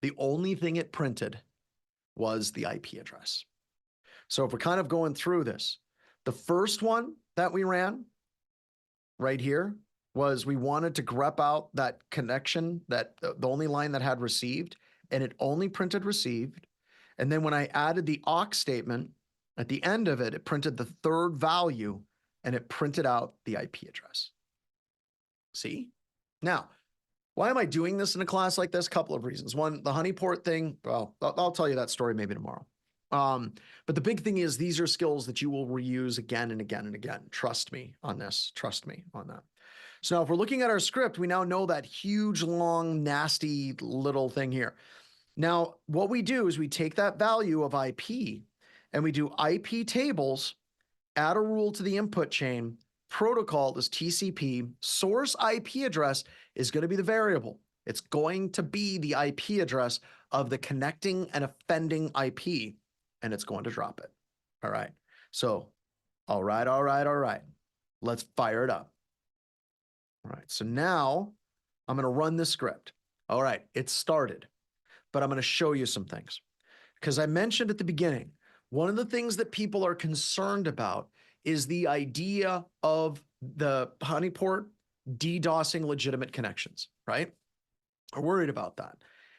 The only thing it printed was the IP address. So if we're kind of going through this, the first one that we ran right here was we wanted to grep out that connection, that the only line that had received, and it only printed received. And then when I added the awk statement at the end of it, it printed the third value and it printed out the IP address. See? Now, why am I doing this in a class like this? A couple of reasons. One, the honeypot thing, well, I'll tell you that story maybe tomorrow. But the big thing is these are skills that you will reuse again and again and again. Trust me on this. Trust me on that. So now if we're looking at our script, we now know that huge, long, nasty little thing here. Now, what we do is we take that value of IP and we do IP tables, add a rule to the input chain, protocol is TCP, source IP address is going to be the variable. It's going to be the IP address of the connecting and offending IP, and it's going to drop it. All right. So, all right, all right, all right. Let's fire it up. All right. So now I'm going to run this script. All right. It started, but I'm going to show you some things because I mentioned at the beginning, one of the things that people are concerned about is the idea of the honeypot DDoSing legitimate connections, right? Are worried about that.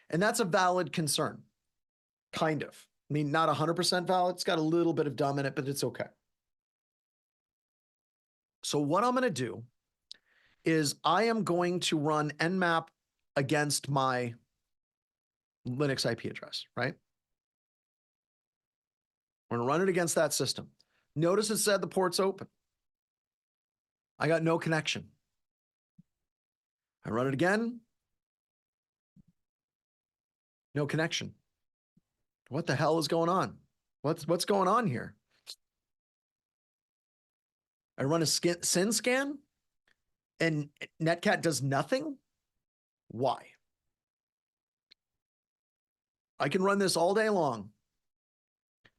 And that's a valid concern, kind of. I mean, not 100% valid. It's got a little bit of dumb in it, but it's okay. So what I'm going to do is I am going to run nmap against my Linux IP address, right? We're going to run it against that system. Notice it said the port's open. I got no connection. I run it again. No connection. What the hell is going on? What's going on here? I run a SYN scan and Netcat does nothing? Why? I can run this all day long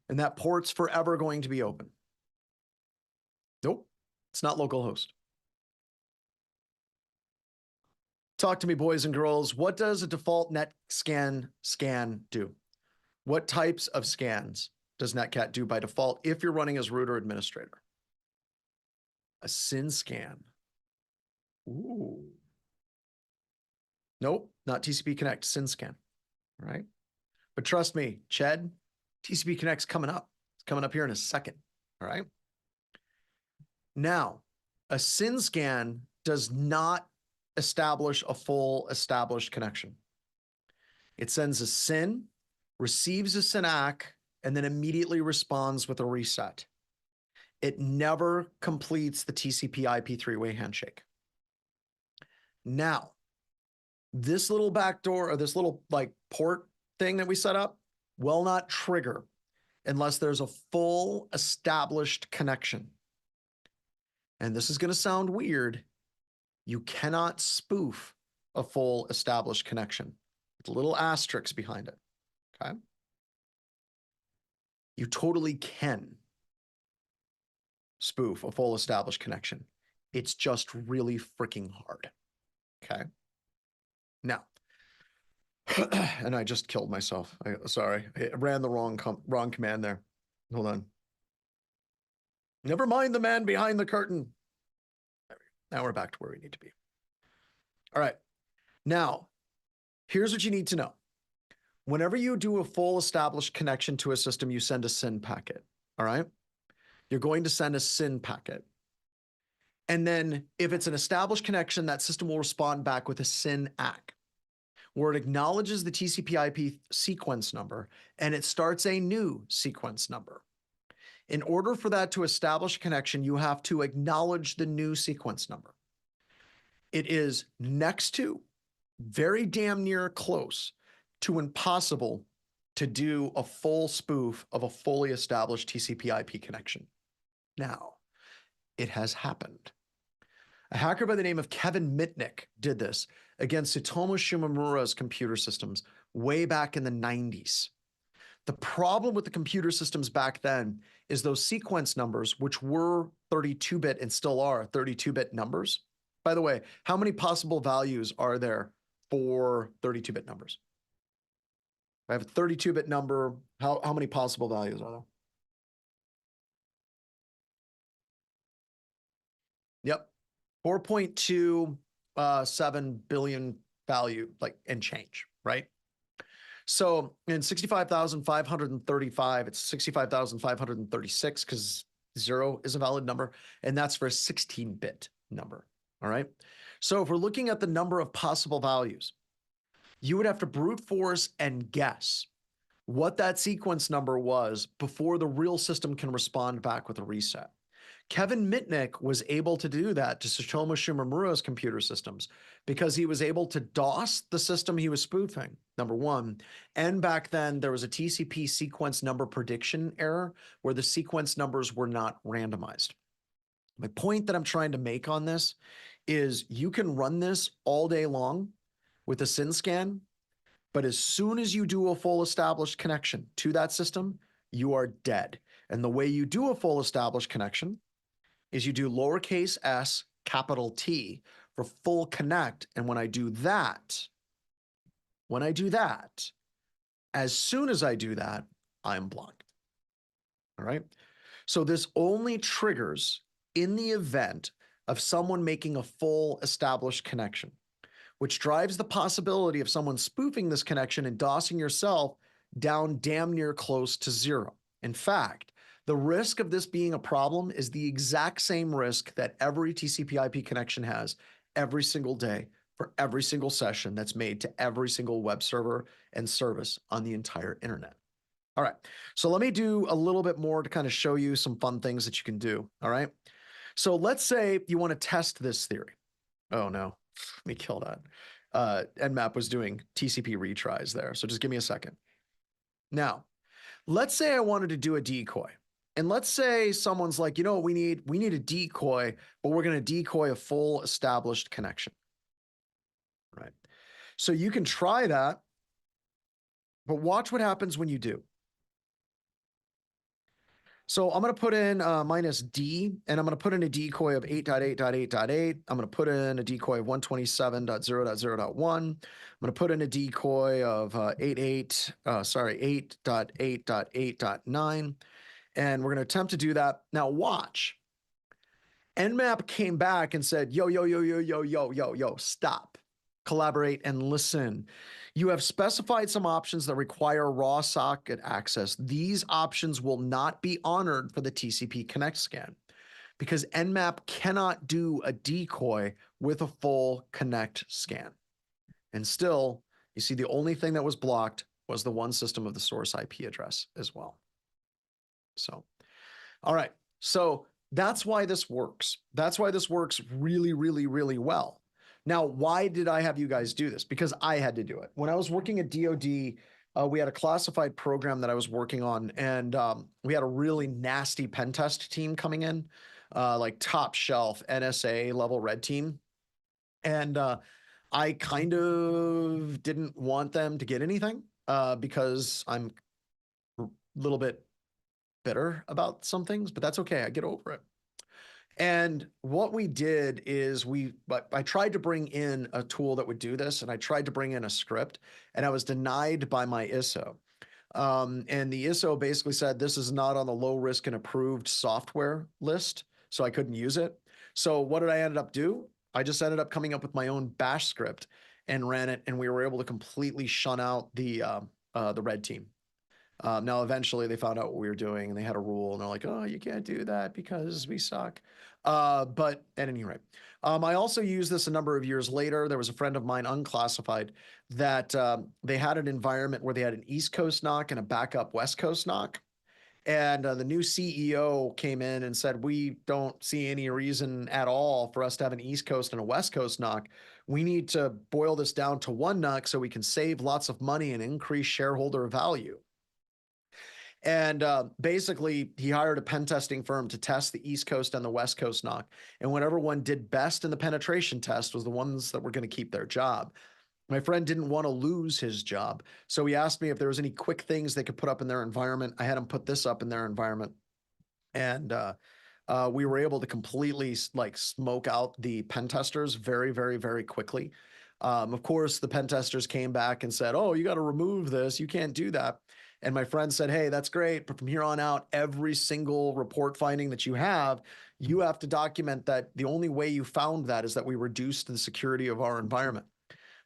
and that port's forever going to be open. Nope, it's not localhost. Talk to me, boys and girls. What does a default NetScan scan do? What types of scans does Netcat do by default if you're running as root or administrator? A SYN scan. Ooh. Nope, not TCP Connect, SYN scan. All right. But trust me, Ched, TCP Connect's coming up. It's coming up here in a second. All right. Now, a SYN scan does not establish a full established connection. It sends a SYN, receives a SYN-ACK, and then immediately responds with a reset. It never completes the TCP IP three-way handshake. Now, this little backdoor or this little like port thing that we set up will not trigger unless there's a full established connection. And this is going to sound weird. You cannot spoof a full established connection with little asterisks behind it. Okay. You totally can spoof a full established connection. It's just really freaking hard. Okay. Now, and I just killed myself. Sorry, I ran the wrong command there. Hold on. Never mind the man behind the curtain. Now we're back to where we need to be. All right. Now, here's what you need to know. Whenever you do a full established connection to a system, you send a SYN packet. All right. You're going to send a SYN packet. And then if it's an established connection, that system will respond back with a SYN-ACK, where it acknowledges the TCP/IP sequence number and it starts a new sequence number. In order for that to establish a connection, you have to acknowledge the new sequence number. It is next to, very damn near close to impossible to do a full spoof of a fully established TCP/IP connection. Now, it has happened. A hacker by the name of Kevin Mitnick did this against Tsutomu Shimomura's computer systems way back in the 90s. The problem with the computer systems back then is those sequence numbers, which were 32-bit and still are 32-bit numbers. By the way, how many possible values are there for 32-bit numbers? I have a 32-bit number. How many possible values are there? Yep. 4.27 billion value, like, and change, right? So in 65,535, it's 65,536 because 0 is a valid number, and that's for a 16-bit number, all right? So if we're looking at the number of possible values, you would have to brute force and guess what that sequence number was before the real system can respond back with a reset. Kevin Mitnick was able to do that to Tsutomu Shimomura's computer systems because he was able to DOS the system he was spoofing, number one. And back then, there was a TCP sequence number prediction error where the sequence numbers were not randomized. My point that I'm trying to make on this is you can run this all day long with a SYN scan, but as soon as you do a full established connection to that system, you are dead. And the way you do a full established connection is you do lowercase s, capital T for full connect. And when I do that, as soon as I do that, I'm blocked. All right. So this only triggers in the event of someone making a full established connection, which drives the possibility of someone spoofing this connection and DOSing yourself down damn near close to 0. In fact, the risk of this being a problem is the exact same risk that every TCP/IP connection has every single day for every single session that's made to every single web server and service on the entire internet. All right, so let me do a little bit more to kind of show you some fun things that you can do, all right? So let's say you want to test this theory. Oh no, let me kill that. Nmap was doing TCP retries there. So just give me a second. Now, let's say I wanted to do a decoy. And let's say someone's like, you know what we need? We need a decoy, but we're going to decoy a full established connection. Right. So you can try that, but watch what happens when you do. So I'm going to put in minus D, and I'm going to put in a decoy of 8.8.8.8. I'm going to put in a decoy of 127.0.0.1. I'm going to put in a decoy of 8.8.8.8.9. And we're going to attempt to do that. Now watch. Nmap came back and said, yo, stop. Collaborate and listen. You have specified some options that require raw socket access. These options will not be honored for the TCP connect scan because Nmap cannot do a decoy with a full connect scan. And still, you see the only thing that was blocked was the one system of the source IP address as well. So, all right. So that's why this works. That's why this works really, really, really well. Now, why did I have you guys do this? Because I had to do it. When I was working at DoD, we had a classified program that I was working on, and we had a really nasty pen test team coming in, like top shelf NSA level red team. And I kind of didn't want them to get anything because I'm a little bit bitter about some things, but that's okay. I get over it. And what we did is I tried to bring in a tool that would do this, and I tried to bring in a script, and I was denied by my ISO. And the ISO basically said, this is not on the low risk and approved software list, so I couldn't use it. So what did I end up do? I just ended up coming up with my own bash script and ran it, and we were able to completely shun out the red team. Now, eventually they found out what we were doing and they had a rule and they're like, oh, you can't do that because we suck. But at any rate, I also used this a number of years later. There was a friend of mine, unclassified, that they had an environment where they had an East Coast knock and a backup West Coast knock. And the new CEO came in and said, we don't see any reason at all for us to have an East Coast and a West Coast knock. We need to boil this down to one knock so we can save lots of money and increase shareholder value. And basically, he hired a pen testing firm to test the East Coast and the West Coast knock. And whatever one did best in the penetration test was the ones that were going to keep their job. My friend didn't want to lose his job. So he asked me if there was any quick things they could put up in their environment. I had him put this up in their environment. And we were able to completely like smoke out the pen testers very, very, very quickly. Of course, the pen testers came back and said, oh, you got to remove this. You can't do that. And my friend said, hey, that's great. But from here on out, every single report finding that you have to document that the only way you found that is that we reduced the security of our environment.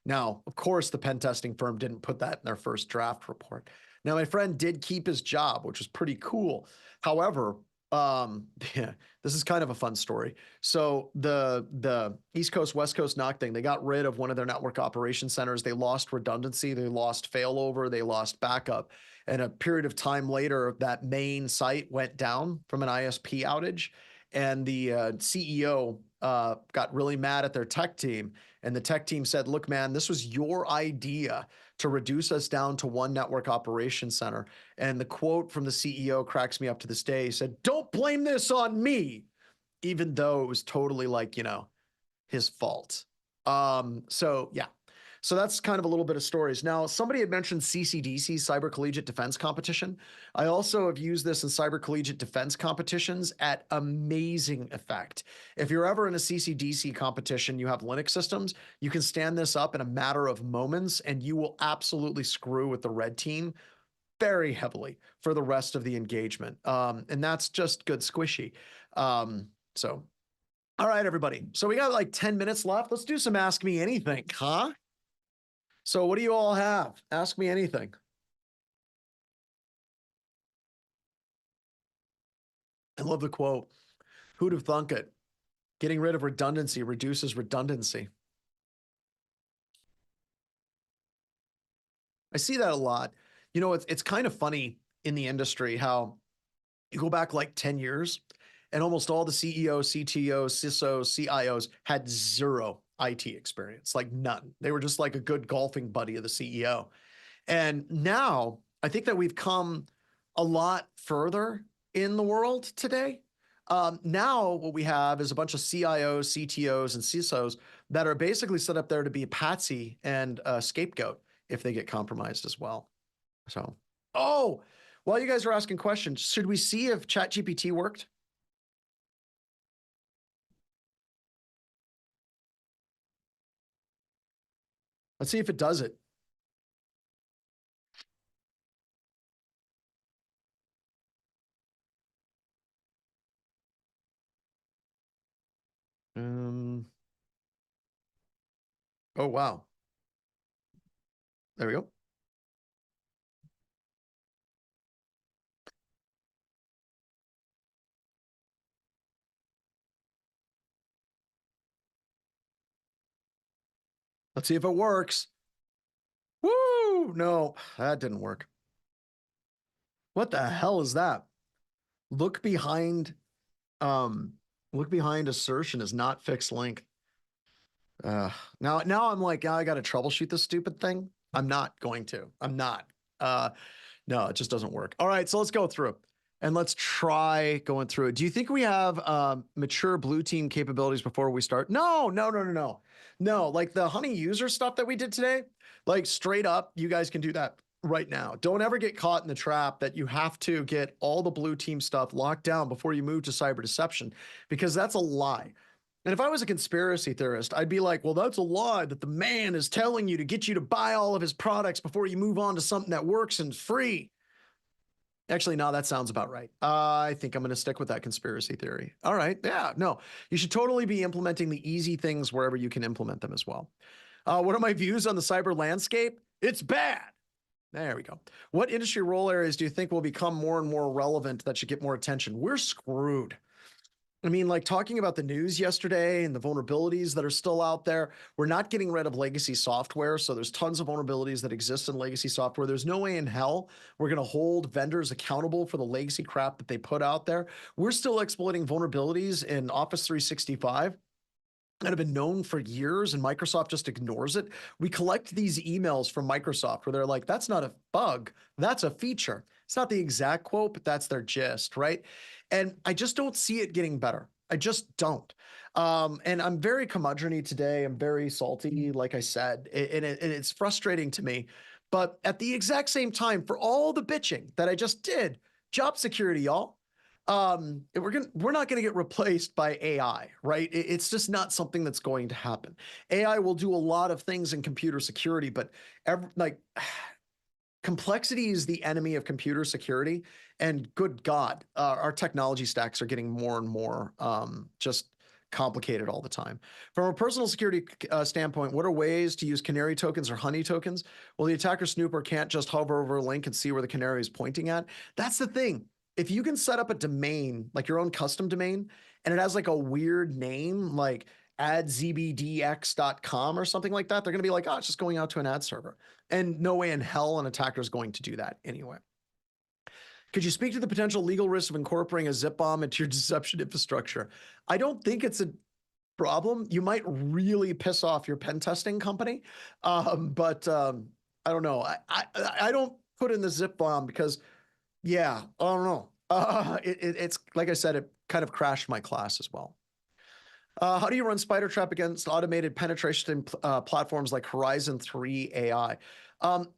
Now, of course, the pen testing firm didn't put that in their first draft report. Now, my friend did keep his job, which was pretty cool. However, this is kind of a fun story. So the East Coast, West Coast knock thing, they got rid of one of their network operation centers. They lost redundancy. They lost failover. They lost backup. And a period of time later, that main site went down from an ISP outage. And the CEO got really mad at their tech team. And the tech team said, look, man, this was your idea to reduce us down to one network operation center. And the quote from the CEO cracks me up to this day. He said, don't blame this on me, even though it was totally like, his fault. So yeah. So that's kind of a little bit of stories. Now, somebody had mentioned CCDC, Cyber Collegiate Defense Competition. I also have used this in Cyber Collegiate Defense competitions at amazing effect. If you're ever in a CCDC competition, you have Linux systems, you can stand this up in a matter of moments and you will absolutely screw with the red team very heavily for the rest of the engagement. And that's just good squishy. So, all right, everybody. So we got like 10 minutes left. Let's do some Ask Me Anything, huh? So what do you all have? Ask me anything. I love the quote. Who'd have thunk it? Getting rid of redundancy reduces redundancy. I see that a lot. It's kind of funny in the industry how you go back like 10 years and almost all the CEOs, CTOs, CISOs, CIOs had zero IT experience, like none. They were just like a good golfing buddy of the CEO. And now I think that we've come a lot further in the world today. Now what we have is a bunch of CIOs, CTOs, and CISOs that are basically set up there to be a patsy and a scapegoat if they get compromised as well. So, oh, while you guys are asking questions, should we see if ChatGPT worked? Let's see if it does it. Oh, wow. There we go. Let's see if it works. Woo! No, that didn't work. What the hell is that? Look behind, um, look behind assertion is not fixed link. Now I'm like, I got to troubleshoot this stupid thing. I'm not going to. I'm not. No, it just doesn't work. All right, so let's go through and let's try going through it. Do you think we have mature blue team capabilities before we start? No. No, like the honey user stuff that we did today, like straight up, you guys can do that right now. Don't ever get caught in the trap that you have to get all the blue team stuff locked down before you move to cyber deception, because that's a lie. And if I was a conspiracy theorist, I'd be like, well, that's a lie that the man is telling you to get you to buy all of his products before you move on to something that works and free. Actually, no, that sounds about right. I think I'm going to stick with that conspiracy theory. All right. Yeah, no, you should totally be implementing the easy things wherever you can implement them as well. What are my views on the cyber landscape? It's bad. There we go. What industry role areas do you think will become more and more relevant that should get more attention? We're screwed. I mean, like talking about the news yesterday and the vulnerabilities that are still out there, we're not getting rid of legacy software. So there's tons of vulnerabilities that exist in legacy software. There's no way in hell we're going to hold vendors accountable for the legacy crap that they put out there. We're still exploiting vulnerabilities in Office 365 that have been known for years, and Microsoft just ignores it. We collect these emails from Microsoft where they're like, that's not a bug, that's a feature. It's not the exact quote, but that's their gist, right? And I just don't see it getting better. I just don't. And I'm very curmudgeon-y today. I'm very salty, like I said, and it's frustrating to me. But at the exact same time, for all the bitching that I just did, job security, y'all. We're not going to get replaced by AI, right? It's just not something that's going to happen. AI will do a lot of things in computer security, but complexity is the enemy of computer security. And good God, our technology stacks are getting more and more just complicated all the time. From a personal security standpoint, what are ways to use canary tokens or honey tokens? Well, the attacker snooper can't just hover over a link and see where the canary is pointing at. That's the thing. If you can set up a domain, like your own custom domain, and it has like a weird name, like adzbdx.com or something like that, they're going to be like, oh, it's just going out to an ad server. And no way in hell an attacker is going to do that anyway. Could you speak to the potential legal risk of incorporating a zip bomb into your deception infrastructure? I don't think it's a problem. You might really piss off your pen testing company, but I don't know. I don't put in the zip bomb because, yeah, I don't know. It's like I said, it kind of crashed my class as well. How do you run spider trap against automated penetration platforms like Horizon 3 AI?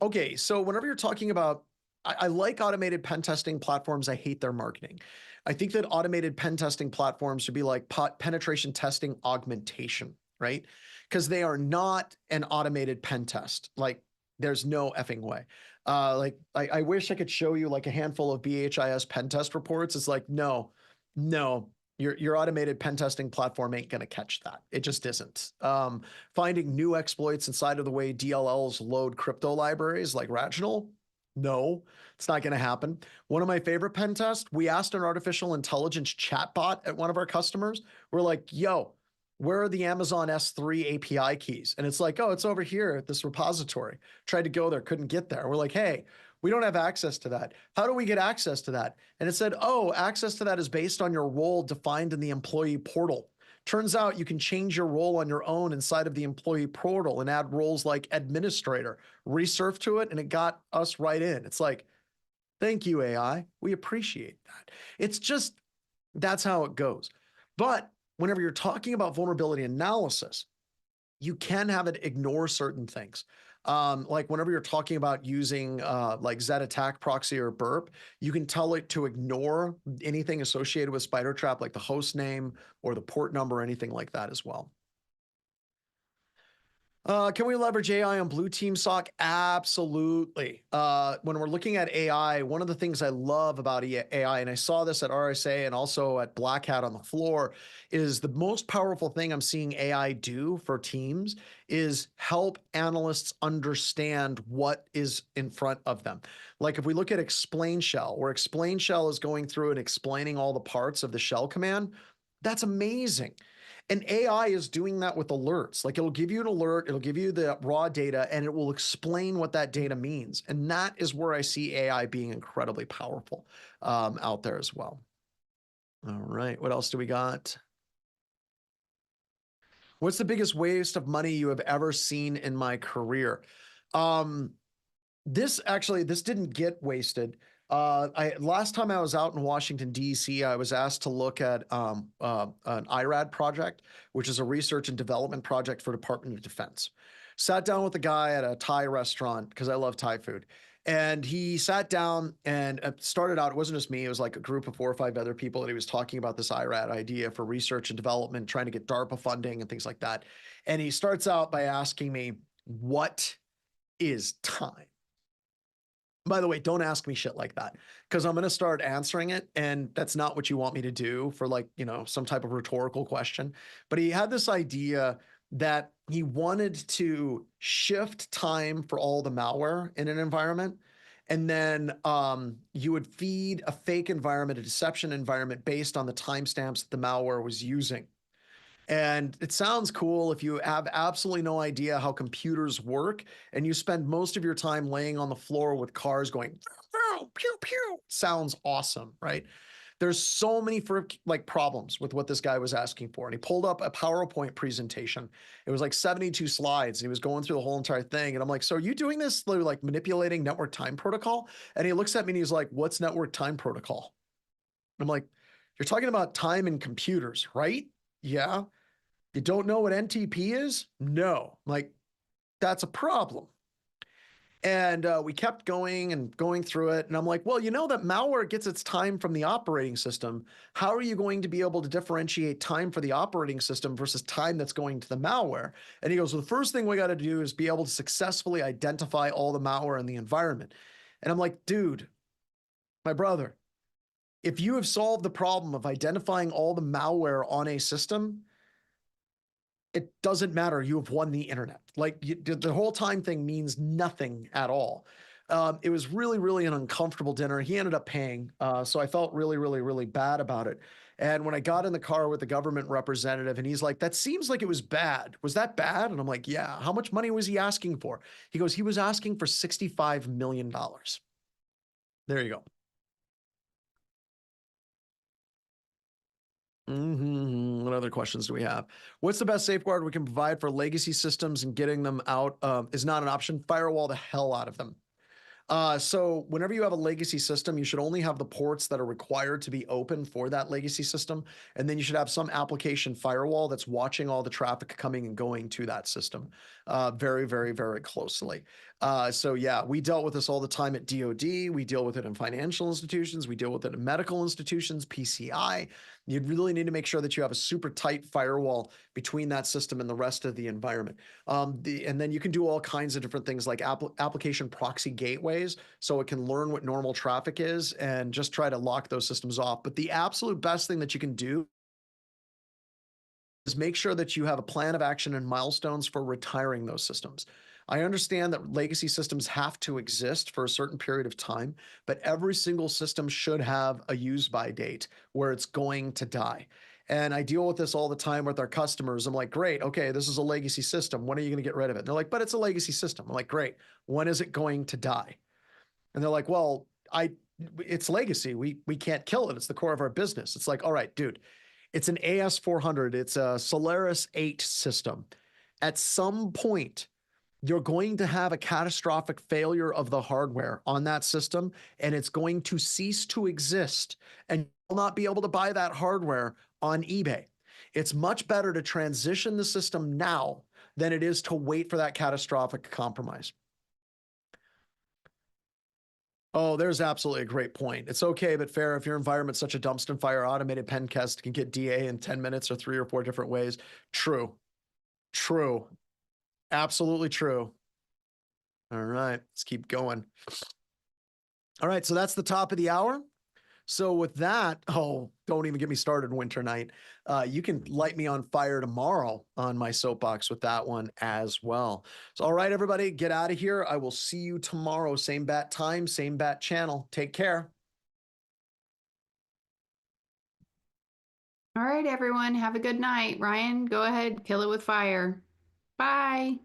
Okay, so whenever you're talking about, I like automated pen testing platforms. I hate their marketing. I think that automated pen testing platforms should be like penetration testing augmentation, right? Because they are not an automated pen test. Like, there's no effing way. I wish I could show you like a handful of BHIS pen test reports. It's like, no, your automated pen testing platform ain't going to catch that. It just isn't. Finding new exploits inside of the way DLLs load crypto libraries like Rational, no, it's not going to happen. One of my favorite pen tests, we asked an artificial intelligence chatbot at one of our customers. We're like, yo, where are the Amazon S3 API keys? And it's like, oh, it's over here at this repository. Tried to go there, couldn't get there. We're like, hey, we don't have access to that. How do we get access to that? And it said, oh, access to that is based on your role defined in the employee portal. Turns out you can change your role on your own inside of the employee portal and add roles like administrator. Resurf to it, and it got us right in. It's like, thank you, AI. We appreciate that. It's just, that's how it goes. But whenever you're talking about vulnerability analysis, you can have it ignore certain things. Like whenever you're talking about using like Z attack proxy or burp, you can tell it to ignore anything associated with spider trap, like the host name or the port number, or anything like that as well. Can we leverage AI on blue team SOC? Absolutely. When we're looking at AI, one of the things I love about AI, and I saw this at RSA and also at Black Hat on the floor, is the most powerful thing I'm seeing AI do for teams is help analysts understand what is in front of them. Like if we look at explain shell, where explain shell is going through and explaining all the parts of the shell command, that's amazing. And AI is doing that with alerts. Like it'll give you an alert, it'll give you the raw data, and it will explain what that data means. And that is where I see AI being incredibly powerful out there as well. All right, what else do we got? What's the biggest waste of money you have ever seen in my career? This didn't get wasted. Last time I was out in Washington, D.C., I was asked to look at an IRAD project, which is a research and development project for Department of Defense. Sat down with a guy at a Thai restaurant because I love Thai food. And he sat down and started out, it wasn't just me, it was like a group of 4 or 5 other people that he was talking about this IRAD idea for research and development, trying to get DARPA funding and things like that. And he starts out by asking me, what is time? By the way, don't ask me shit like that because I'm going to start answering it. And that's not what you want me to do for like, some type of rhetorical question. But he had this idea that he wanted to shift time for all the malware in an environment. And then you would feed a fake environment, a deception environment based on the timestamps that the malware was using. And it sounds cool if you have absolutely no idea how computers work and you spend most of your time laying on the floor with cars going pew pew. Sounds awesome, right? There's so many problems with what this guy was asking for. And he pulled up a PowerPoint presentation. It was like 72 slides. And he was going through the whole entire thing. And I'm like, so are you doing this like manipulating network time protocol? And he looks at me and he's like, what's network time protocol? I'm like, you're talking about time in computers, right? Yeah. You don't know what NTP is? No. Like, that's a problem. And we kept going and going through it. And I'm like, well, you know that malware gets its time from the operating system. How are you going to be able to differentiate time for the operating system versus time that's going to the malware? And he goes, well, the first thing we got to do is be able to successfully identify all the malware in the environment. And I'm like, dude, my brother, if you have solved the problem of identifying all the malware on a system, it doesn't matter. You have won the internet. Like the whole time thing means nothing at all. It was really, really an uncomfortable dinner. He ended up paying. So I felt really, really, really bad about it. And when I got in the car with the government representative and he's like, that seems like it was bad. Was that bad? And I'm like, yeah. How much money was he asking for? He goes, he was asking for $65 million. There you go. What other questions do we have? What's the best safeguard we can provide for legacy systems and getting them out is not an option. Firewall the hell out of them. So whenever you have a legacy system, you should only have the ports that are required to be open for that legacy system. And then you should have some application firewall that's watching all the traffic coming and going to that system very, very, very closely. So yeah, we dealt with this all the time at DoD. We deal with it in financial institutions. We deal with it in medical institutions, PCI. You really need to make sure that you have a super tight firewall between that system and the rest of the environment. And then you can do all kinds of different things like application proxy gateways, so it can learn what normal traffic is and just try to lock those systems off. But the absolute best thing that you can do is make sure that you have a plan of action and milestones for retiring those systems. I understand that legacy systems have to exist for a certain period of time, but every single system should have a use by date where it's going to die. And I deal with this all the time with our customers. I'm like, great, okay, this is a legacy system. When are you going to get rid of it? And they're like, but it's a legacy system. I'm like, great, when is it going to die? And they're like, well, it's legacy. We can't kill it. It's the core of our business. It's like, all right, dude, It's an AS400. It's a Solaris 8 system. At some point, you're going to have a catastrophic failure of the hardware on that system, and it's going to cease to exist, and you'll not be able to buy that hardware on eBay. It's much better to transition the system now than it is to wait for that catastrophic compromise. Oh, there's absolutely a great point. It's okay, but fair if your environment's such a dumpster fire, automated pen test can get DA in 10 minutes or 3 or 4 different ways. True. True. Absolutely true. All right, let's keep going. All right, so that's the top of the hour. So with that, oh, don't even get me started, Winter Night. You can light me on fire tomorrow on my soapbox with that one as well. So, all right, everybody, get out of here. I will see you tomorrow. Same bat time, same bat channel. Take care. All right, everyone. Have a good night. Ryan, go ahead. Kill it with fire. Bye.